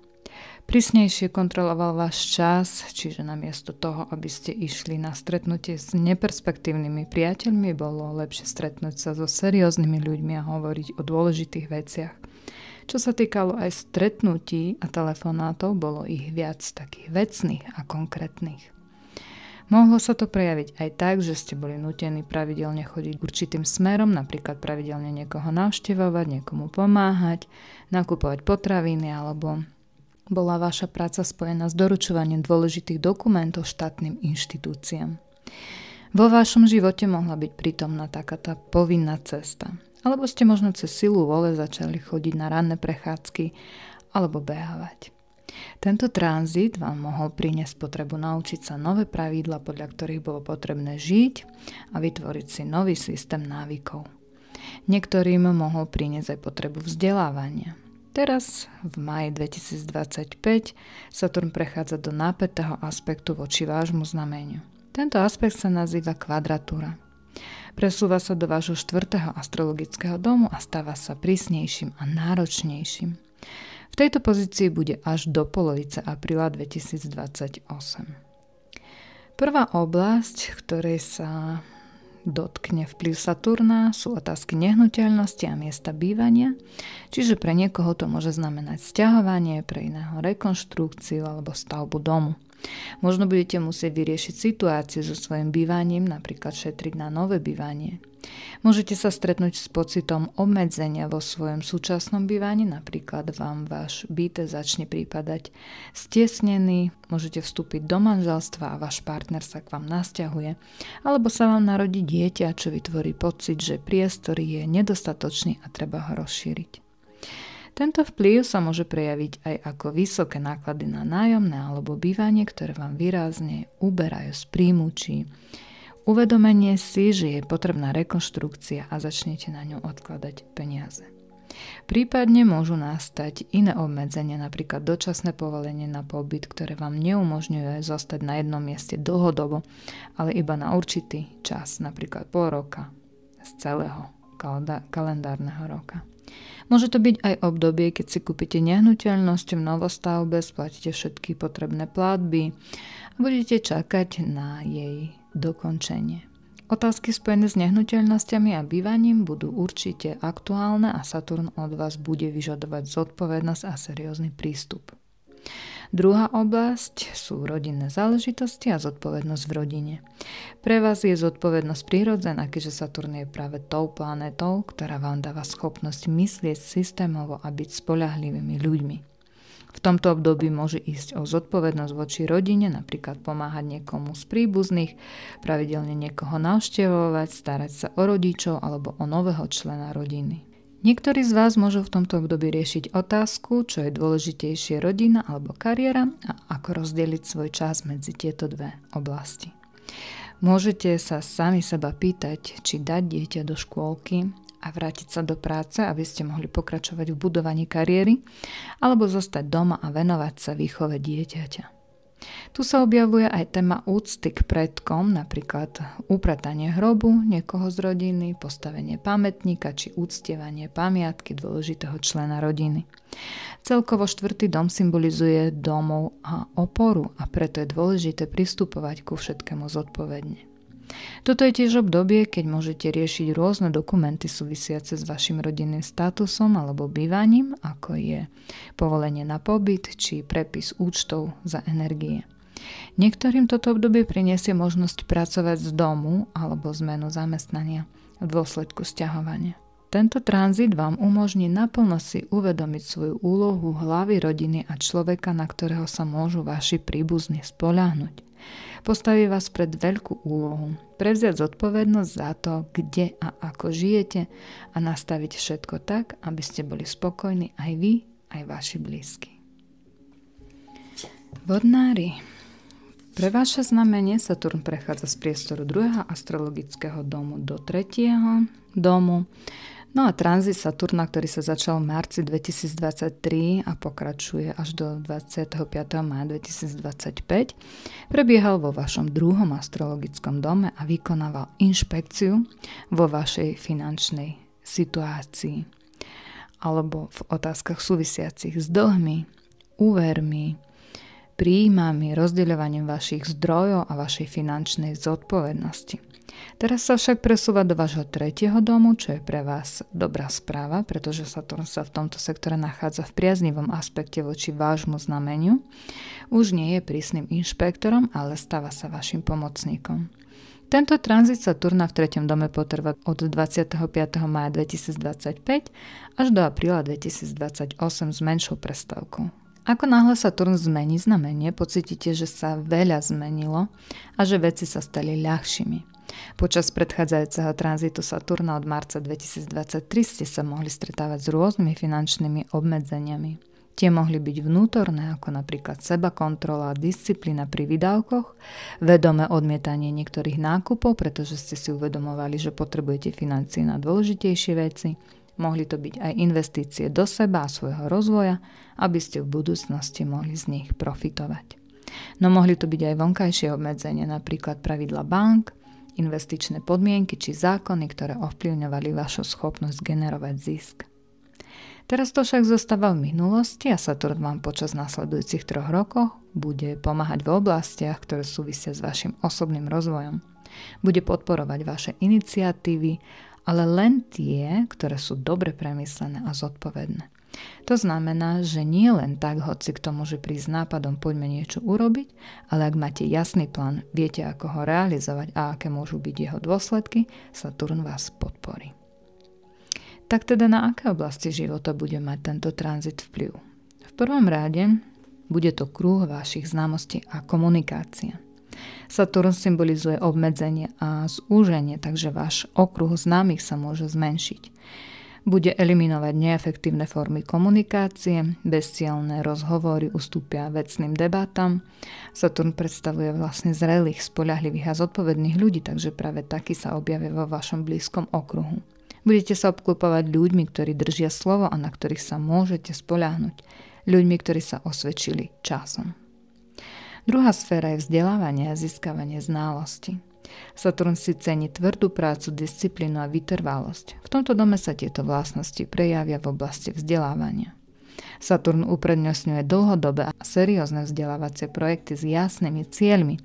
Prísnejšie kontroloval váš čas, čiže namiesto toho, aby ste išli na stretnutie s neperspektívnymi priateľmi, bolo lepšie stretnúť sa so serióznymi ľuďmi a hovoriť o dôležitých veciach. Čo sa týkalo aj stretnutí a telefonátov, bolo ich viac takých vecných a konkrétnych. Mohlo sa to prejaviť aj tak, že ste boli nútení pravidelne chodiť určitým smerom, napríklad pravidelne niekoho navštevovať, niekomu pomáhať, nakupovať potraviny alebo bola vaša práca spojená s doručovaním dôležitých dokumentov štátnym inštitúciám. Vo vašom živote mohla byť prítomná taká tá povinná cesta. Alebo ste možno cez silu vôle začali chodiť na ranné prechádzky alebo behávať. Tento tranzit vám mohol priniesť potrebu naučiť sa nové pravidlá, podľa ktorých bolo potrebné žiť a vytvoriť si nový systém návykov. Niektorým mohol priniesť aj potrebu vzdelávania. Teraz, v máji 2025, Saturn prechádza do nápätého aspektu voči vášmu znameniu. Tento aspekt sa nazýva kvadratúra. Presúva sa do vášho 4. astrologického domu a stáva sa prísnejším a náročnejším. V tejto pozícii bude až do polovice apríla 2028. Prvá oblasť, ktorej sa dotkne vplyv Saturna, sú otázky nehnuteľnosti a miesta bývania, čiže pre niekoho to môže znamenať sťahovanie, pre iného rekonštrukciu alebo stavbu domu. Možno budete musieť vyriešiť situáciu so svojím bývaním, napríklad šetriť na nové bývanie. Môžete sa stretnúť s pocitom obmedzenia vo svojom súčasnom bývaní, napríklad vám váš byt začne prípadať stiesnený, môžete vstúpiť do manželstva a váš partner sa k vám nasťahuje, alebo sa vám narodí dieťa, čo vytvorí pocit, že priestor je nedostatočný a treba ho rozšíriť. Tento vplyv sa môže prejaviť aj ako vysoké náklady na nájomné alebo bývanie, ktoré vám výrazne uberajú z príjmu, či uvedomenie si, že je potrebná rekonštrukcia a začnete na ňu odkladať peniaze. Prípadne môžu nastať iné obmedzenia, napríklad dočasné povolenie na pobyt, ktoré vám neumožňuje zostať na jednom mieste dlhodobo, ale iba na určitý čas, napríklad pol roka z celého kalendárneho roka. Môže to byť aj obdobie, keď si kúpite nehnuteľnosť v novostavbe, splatíte všetky potrebné platby a budete čakať na jej dokončenie. Otázky spojené s nehnuteľnosťami a bývaním budú určite aktuálne a Saturn od vás bude vyžadovať zodpovednosť a seriózny prístup. Druhá oblasť sú rodinné záležitosti a zodpovednosť v rodine. Pre vás je zodpovednosť prirodzená, keďže Saturn je práve tou planetou, ktorá vám dáva schopnosť myslieť systémovo a byť spoľahlivými ľuďmi. V tomto období môže ísť o zodpovednosť voči rodine, napríklad pomáhať niekomu z príbuzných, pravidelne niekoho navštevovať, starať sa o rodičov alebo o nového člena rodiny. Niektorí z vás môžu v tomto období riešiť otázku, čo je dôležitejšie, rodina alebo kariéra a ako rozdeliť svoj čas medzi tieto dve oblasti. Môžete sa sami seba pýtať, či dať dieťa do škôlky a vrátiť sa do práce, aby ste mohli pokračovať v budovaní kariéry, alebo zostať doma a venovať sa výchove dieťaťa. Tu sa objavuje aj téma úcty k predkom, napríklad upratanie hrobu niekoho z rodiny, postavenie pamätníka či uctievanie pamiatky dôležitého člena rodiny. Celkovo 4. dom symbolizuje domov a oporu a preto je dôležité pristupovať ku všetkému zodpovedne. Toto je tiež obdobie, keď môžete riešiť rôzne dokumenty súvisiace s vašim rodinným statusom alebo bývaním, ako je povolenie na pobyt či prepis účtov za energie. Niektorým toto obdobie prinesie možnosť pracovať z domu alebo zmenu zamestnania v dôsledku sťahovania. Tento tranzit vám umožní naplno si uvedomiť svoju úlohu hlavy rodiny a človeka, na ktorého sa môžu vaši príbuzní spoľahnúť. Postaví vás pred veľkú úlohu, prevziať zodpovednosť za to, kde a ako žijete a nastaviť všetko tak, aby ste boli spokojní aj vy, aj vaši blízki. Vodnári. Pre vaše znamenie Saturn prechádza z priestoru 2. astrologického domu do 3. domu. No a tranzit Saturna, ktorý sa začal v marci 2023 a pokračuje až do 25. mája 2025, prebiehal vo vašom 2. astrologickom dome a vykonával inšpekciu vo vašej finančnej situácii alebo v otázkach súvisiacich s dlhmi, úvermi, príjmami, rozdeľovaním vašich zdrojov a vašej finančnej zodpovednosti. Teraz sa však presúva do vášho 3. domu, čo je pre vás dobrá správa, pretože Saturn sa v tomto sektore nachádza v priaznivom aspekte voči vášmu znameniu. Už nie je prísnym inšpektorom, ale stáva sa vašim pomocníkom. Tento tranzit Saturna v 3. dome potrvá od 25. mája 2025 až do apríla 2028 s menšou prestávkou. Ako náhle Saturn zmení znamenie, pocítite, že sa veľa zmenilo a že veci sa stali ľahšími. Počas predchádzajúceho tranzitu Saturna od marca 2023 ste sa mohli stretávať s rôznymi finančnými obmedzeniami. Tie mohli byť vnútorné, ako napríklad sebakontrola, disciplína pri výdavkoch, vedomé odmietanie niektorých nákupov, pretože ste si uvedomovali, že potrebujete financie na dôležitejšie veci. Mohli to byť aj investície do seba a svojho rozvoja, aby ste v budúcnosti mohli z nich profitovať. No mohli to byť aj vonkajšie obmedzenia, napríklad pravidla bank, investičné podmienky či zákony, ktoré ovplyvňovali vašu schopnosť generovať zisk. Teraz to však zostáva v minulosti a Saturn vám počas nasledujúcich 3 rokov bude pomáhať v oblastiach, ktoré súvisia s vašim osobným rozvojom. Bude podporovať vaše iniciatívy, ale len tie, ktoré sú dobre premyslené a zodpovedné. To znamená, že nie len tak, hoci kto môže prísť s nápadom poďme niečo urobiť, ale ak máte jasný plán, viete ako ho realizovať a aké môžu byť jeho dôsledky, Saturn vás podporí. Tak teda na aké oblasti života bude mať tento tranzit vplyv? V prvom rade bude to kruh vašich známostí a komunikácia. Saturn symbolizuje obmedzenie a zúženie, takže váš okruh známych sa môže zmenšiť. Bude eliminovať neefektívne formy komunikácie, bezcielne rozhovory ustúpia vecným debatám. Saturn predstavuje vlastne zrelých, spoľahlivých a zodpovedných ľudí, takže práve takí sa objavia vo vašom blízkom okruhu. Budete sa obklopovať ľuďmi, ktorí držia slovo a na ktorých sa môžete spoľahnúť. Ľuďmi, ktorí sa osvedčili časom. Druhá sféra je vzdelávanie a získavanie znalosti. Saturn si cení tvrdú prácu, disciplínu a vytrvalosť. V tomto dome sa tieto vlastnosti prejavia v oblasti vzdelávania. Saturn uprednostňuje dlhodobé a seriózne vzdelávacie projekty s jasnými cieľmi.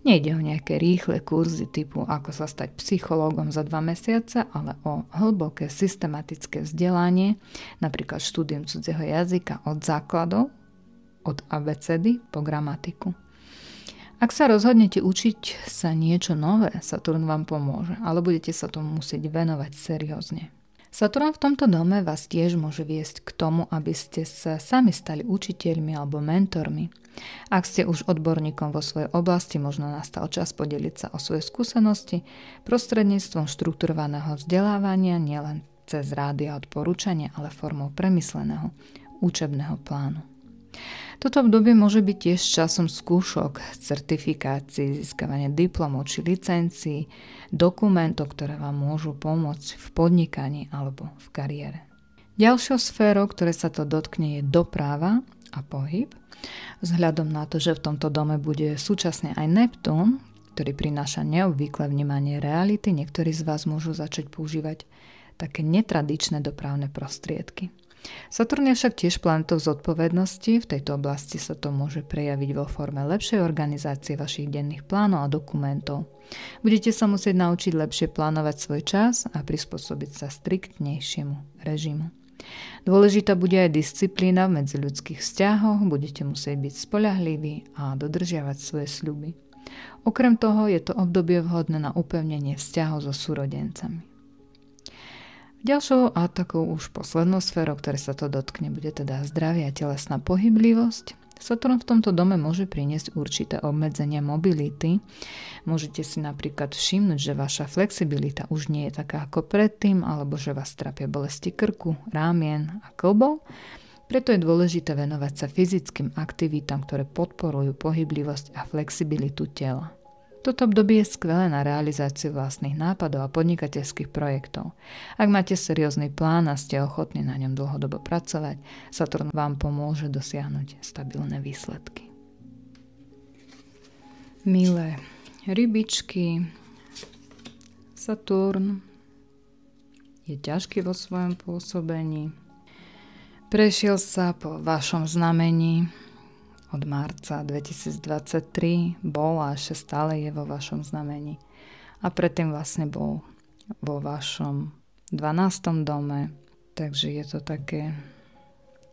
Nejde o nejaké rýchle kurzy typu ako sa stať psychológom za 2 mesiace, ale o hlboké systematické vzdelanie, napríklad štúdium cudzieho jazyka od základov, od abecedy po gramatiku. Ak sa rozhodnete učiť sa niečo nové, Saturn vám pomôže, ale budete sa tomu musieť venovať seriózne. Saturn v tomto dome vás tiež môže viesť k tomu, aby ste sa sami stali učiteľmi alebo mentormi. Ak ste už odborníkom vo svojej oblasti, možno nastal čas podeliť sa o svoje skúsenosti prostredníctvom štrukturovaného vzdelávania, nielen cez rádia odporúčania, ale formou premysleného učebného plánu. Toto obdobie môže byť tiež časom skúšok, certifikácií, získavania diplomov či licencií, dokumentov, ktoré vám môžu pomôcť v podnikaní alebo v kariére. Ďalšou sférou, ktoré sa to dotkne, je doprava a pohyb. Vzhľadom na to, že v tomto dome bude súčasne aj Neptún, ktorý prináša neobvyklé vnímanie reality, niektorí z vás môžu začať používať také netradičné dopravné prostriedky. Saturn je však tiež planetou zodpovednosti, v tejto oblasti sa to môže prejaviť vo forme lepšej organizácie vašich denných plánov a dokumentov. Budete sa musieť naučiť lepšie plánovať svoj čas a prispôsobiť sa striktnejšiemu režimu. Dôležitá bude aj disciplína v medziľudských vzťahoch, budete musieť byť spoľahliví a dodržiavať svoje sľuby. Okrem toho je to obdobie vhodné na upevnenie vzťahov so súrodencami. Ďalšou a takou už poslednou sférou, ktoré sa to dotkne, bude teda zdravie a telesná pohyblivosť. Saturn v tomto dome môže priniesť určité obmedzenia mobility. Môžete si napríklad všimnúť, že vaša flexibilita už nie je taká ako predtým, alebo že vás trápia bolesti krku, rámien a klbov. Preto je dôležité venovať sa fyzickým aktivitám, ktoré podporujú pohyblivosť a flexibilitu tela. Toto obdobie je skvelé na realizáciu vlastných nápadov a podnikateľských projektov. Ak máte seriózny plán a ste ochotní na ňom dlhodobo pracovať, Saturn vám pomôže dosiahnuť stabilné výsledky. Milé rybičky, Saturn je ťažký vo svojom pôsobení. Prešiel sa po vašom znamení od marca 2023, bol a ešte stále je vo vašom znamení. A predtým vlastne bol vo vašom 12. dome. Takže je to také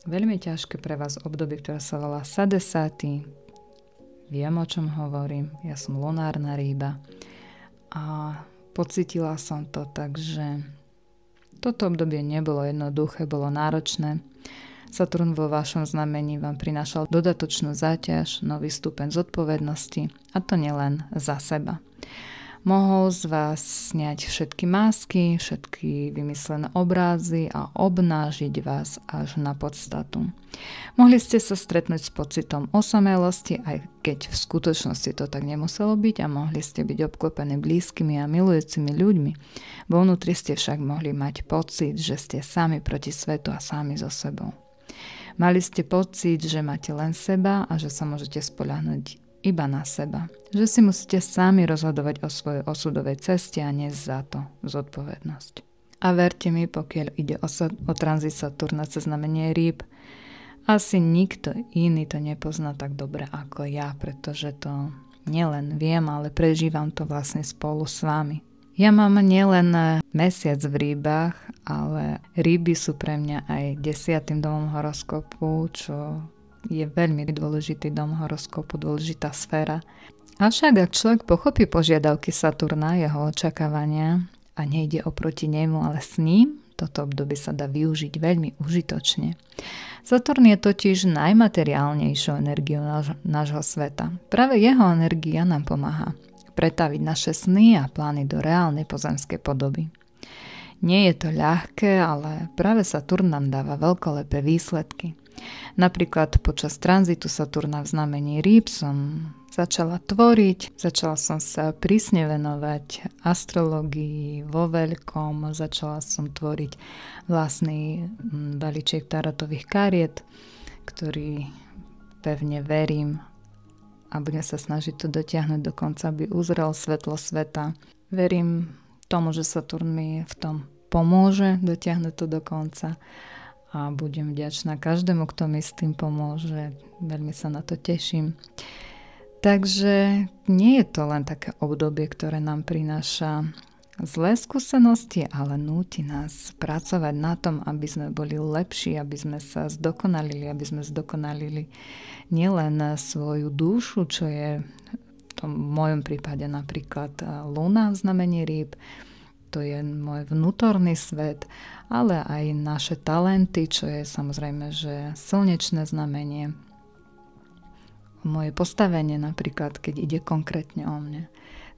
veľmi ťažké pre vás obdobie, ktoré sa volá Sadesati. Viem, o čom hovorím. Ja som lunárna rýba. A pocítila som to, takže toto obdobie nebolo jednoduché, bolo náročné. Saturn vo vašom znamení vám prinášal dodatočnú záťaž, nový stupeň zodpovednosti, a to nielen za seba. Mohol z vás sňať všetky masky, všetky vymyslené obrázy a obnážiť vás až na podstatu. Mohli ste sa stretnúť s pocitom osamelosti, aj keď v skutočnosti to tak nemuselo byť, a mohli ste byť obklopení blízkymi a milujúcimi ľuďmi. Vo vnútri ste však mohli mať pocit, že ste sami proti svetu a sami so sebou. Mali ste pocit, že máte len seba a že sa môžete spoľahnúť iba na seba. Že si musíte sami rozhodovať o svojej osudovej ceste a niesť za to zodpovednosť. A verte mi, pokiaľ ide o tranzit Saturna cez znamenie rýb, asi nikto iný to nepozná tak dobre ako ja, pretože to nielen viem, ale prežívam to vlastne spolu s vami. Ja mám nielen mesiac v rybách, ale ryby sú pre mňa aj 10. domom horoskopu, čo je veľmi dôležitý dom horoskopu, dôležitá sféra. Avšak ak človek pochopí požiadavky Saturna, jeho očakávania a nejde oproti nemu, ale s ním, toto obdobie sa dá využiť veľmi užitočne. Saturn je totiž najmateriálnejšou energiou nášho sveta. Práve jeho energia nám pomáha pretaviť naše sny a plány do reálnej pozemskej podoby. Nie je to ľahké, ale práve Saturn nám dáva veľkolepé výsledky. Napríklad počas tranzitu Saturna v znamení rýb som začala tvoriť, začala som sa prísne venovať astrológii vo veľkom, začala som tvoriť vlastný balíček tarotových kariet, ktorý pevne verím a budem sa snažiť to dotiahnuť do konca, aby uzrel svetlo sveta. Verím tomu, že Saturn mi v tom pomôže dotiahnuť to do konca a budem vďačná každému, kto mi s tým pomôže. Veľmi sa na to teším. Takže nie je to len také obdobie, ktoré nám prináša zlé skúsenosti, ale núti nás pracovať na tom, aby sme boli lepší, aby sme sa zdokonalili, aby sme zdokonalili nielen svoju dušu, čo je v tom mojom prípade napríklad Luna v znamení rýb, to je môj vnútorný svet, ale aj naše talenty, čo je samozrejme, že slnečné znamenie, moje postavenie napríklad, keď ide konkrétne o mne.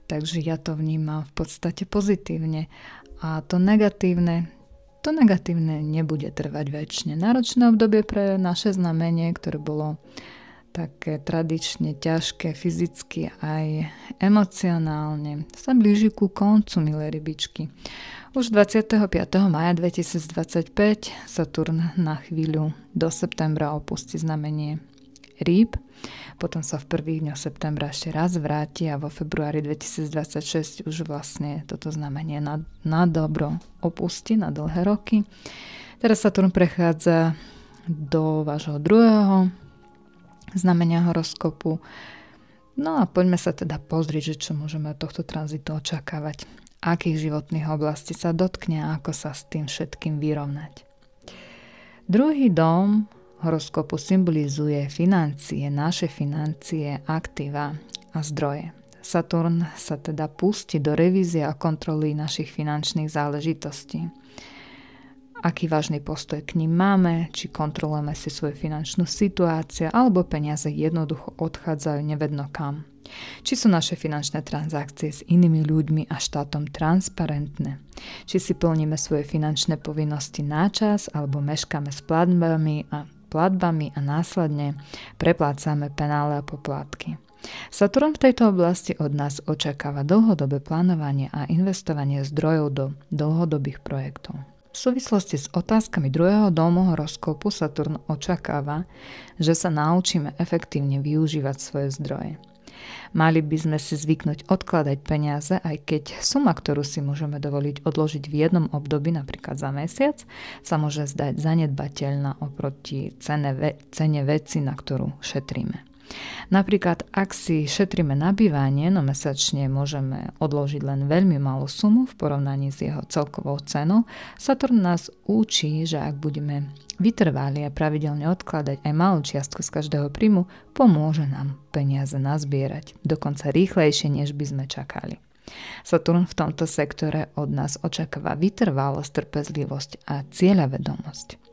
Takže ja to vnímam v podstate pozitívne a to negatívne nebude trvať väčšine. Náročné obdobie pre naše znamenie, ktoré bolo také tradične ťažké fyzicky aj emocionálne, sa blíži ku koncu, milé rybičky. Už 25. maja 2025 Saturn na chvíľu do septembra opustí znamenie rýb, potom sa v prvých dňoch septembra ešte raz vráti a vo februári 2026 už vlastne toto znamenie na dobro opustí na dlhé roky. Teraz Saturn prechádza do vášho druhého znamenia horoskopu. No a poďme sa teda pozrieť, že čo môžeme od tohto tranzitu očakávať. Akých životných oblastí sa dotkne a ako sa s tým všetkým vyrovnať. Druhý dom horoskopu symbolizuje financie, naše financie, aktíva a zdroje. Saturn sa teda pustí do revízie a kontroly našich finančných záležitostí. Aký vážny postoj k ním máme, či kontrolujeme si svoju finančnú situáciu, alebo peniaze jednoducho odchádzajú nevedno kam. Či sú naše finančné transakcie s inými ľuďmi a štátom transparentné. Či si plníme svoje finančné povinnosti na čas, alebo meškáme s platbami a následne preplácame penále a poplatky. Saturn v tejto oblasti od nás očakáva dlhodobé plánovanie a investovanie zdrojov do dlhodobých projektov. V súvislosti s otázkami druhého domu horoskopu Saturn očakáva, že sa naučíme efektívne využívať svoje zdroje. Mali by sme si zvyknúť odkladať peniaze, aj keď suma, ktorú si môžeme dovoliť odložiť v jednom období, napríklad za mesiac, sa môže zdať zanedbateľná oproti cene veci, na ktorú šetríme. Napríklad, ak si šetríme na bývanie, no mesačne môžeme odložiť len veľmi malú sumu v porovnaní s jeho celkovou cenou, Saturn nás učí, že ak budeme vytrvali a pravidelne odkladať aj malú čiastku z každého príjmu, pomôže nám peniaze nazbierať, dokonca rýchlejšie, než by sme čakali. Saturn v tomto sektore od nás očakáva vytrvalosť, trpezlivosť a cieľavedomosť.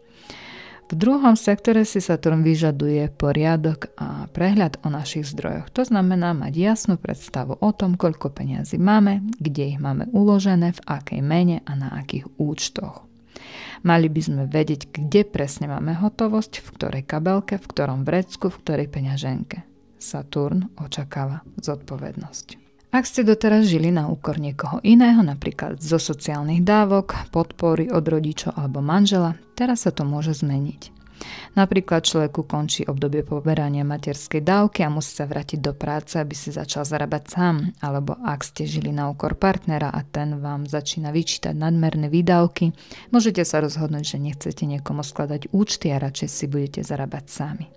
V druhom sektore si Saturn vyžaduje poriadok a prehľad o našich zdrojoch. To znamená mať jasnú predstavu o tom, koľko peniazy máme, kde ich máme uložené, v akej mene a na akých účtoch. Mali by sme vedieť, kde presne máme hotovosť, v ktorej kabelke, v ktorom vrecku, v ktorej peňaženke. Saturn očakáva zodpovednosť. Ak ste doteraz žili na úkor niekoho iného, napríklad zo sociálnych dávok, podpory od rodičov alebo manžela, teraz sa to môže zmeniť. Napríklad človeku končí obdobie poberania materskej dávky a musí sa vrátiť do práce, aby si začal zarábať sám. Alebo ak ste žili na úkor partnera a ten vám začína vyčítať nadmerné výdavky, môžete sa rozhodnúť, že nechcete niekomu skladať účty a radšej si budete zarábať sami.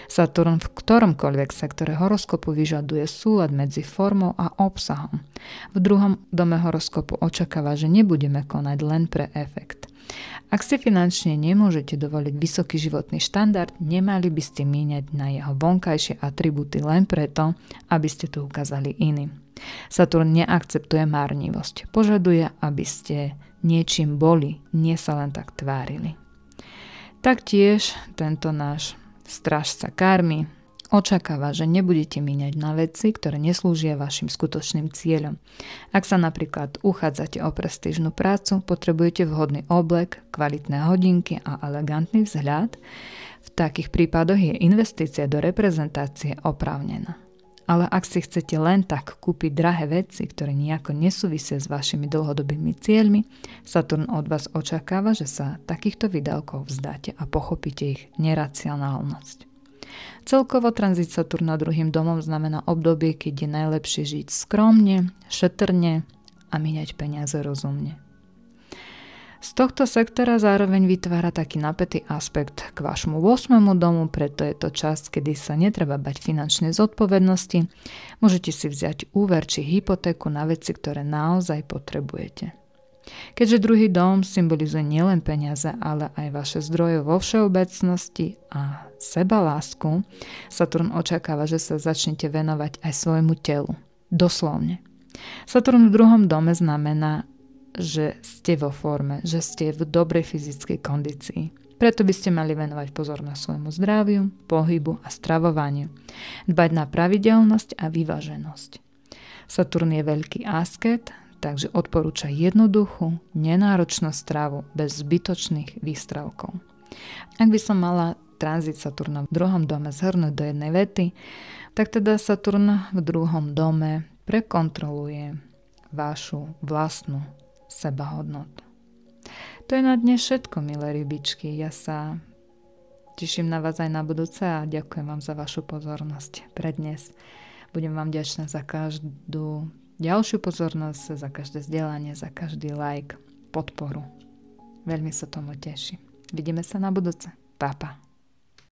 Saturn v ktoromkoľvek sektore horoskopu vyžaduje súlad medzi formou a obsahom. V druhom dome horoskopu očakáva, že nebudeme konať len pre efekt. Ak si finančne nemôžete dovoliť vysoký životný štandard, nemali by ste míňať na jeho vonkajšie atribúty len preto, aby ste to ukázali iným. Saturn neakceptuje márnivosť. Požaduje, aby ste niečím boli, nie sa len tak tvárili. Taktiež tento náš strážca karmy očakáva, že nebudete míňať na veci, ktoré neslúžia vašim skutočným cieľom. Ak sa napríklad uchádzate o prestížnu prácu, potrebujete vhodný oblek, kvalitné hodinky a elegantný vzhľad. V takých prípadoch je investícia do reprezentácie oprávnená. Ale ak si chcete len tak kúpiť drahé veci, ktoré nejako nesúvisia s vašimi dlhodobými cieľmi, Saturn od vás očakáva, že sa takýchto výdavkov vzdáte a pochopíte ich neracionálnosť. Celkovo tranzit Saturna druhým domom znamená obdobie, keď je najlepšie žiť skromne, šetrne a míňať peniaze rozumne. Z tohto sektora zároveň vytvára taký napätý aspekt k vašmu 8. domu, preto je to čas, kedy sa netreba bať finančnej zodpovednosti. Môžete si vziať úver či hypotéku na veci, ktoré naozaj potrebujete. Keďže druhý dom symbolizuje nielen peniaze, ale aj vaše zdroje vo všeobecnosti a sebalásku, Saturn očakáva, že sa začnete venovať aj svojmu telu. Doslovne. Saturn v druhom dome znamená, že ste vo forme, že ste v dobrej fyzickej kondícii. Preto by ste mali venovať pozornosť svojmu zdraviu, pohybu a stravovaniu. Dbať na pravidelnosť a vyváženosť. Saturn je veľký asket, takže odporúča jednoduchú, nenáročnú stravu bez zbytočných výstravkov. Ak by som mala tranzit Saturna v druhom dome zhrnúť do jednej vety, tak teda Saturn v druhom dome prekontroluje vašu vlastnú sebahodnotu. To je na dnes všetko, milé rybičky. Ja sa teším na vás aj na budúce a ďakujem vám za vašu pozornosť pre dnes. Budem vám vďačná za každú ďalšiu pozornosť, za každé zdieľanie, za každý like, podporu. Veľmi sa tomu teším. Vidíme sa na budúce. Pa, pa.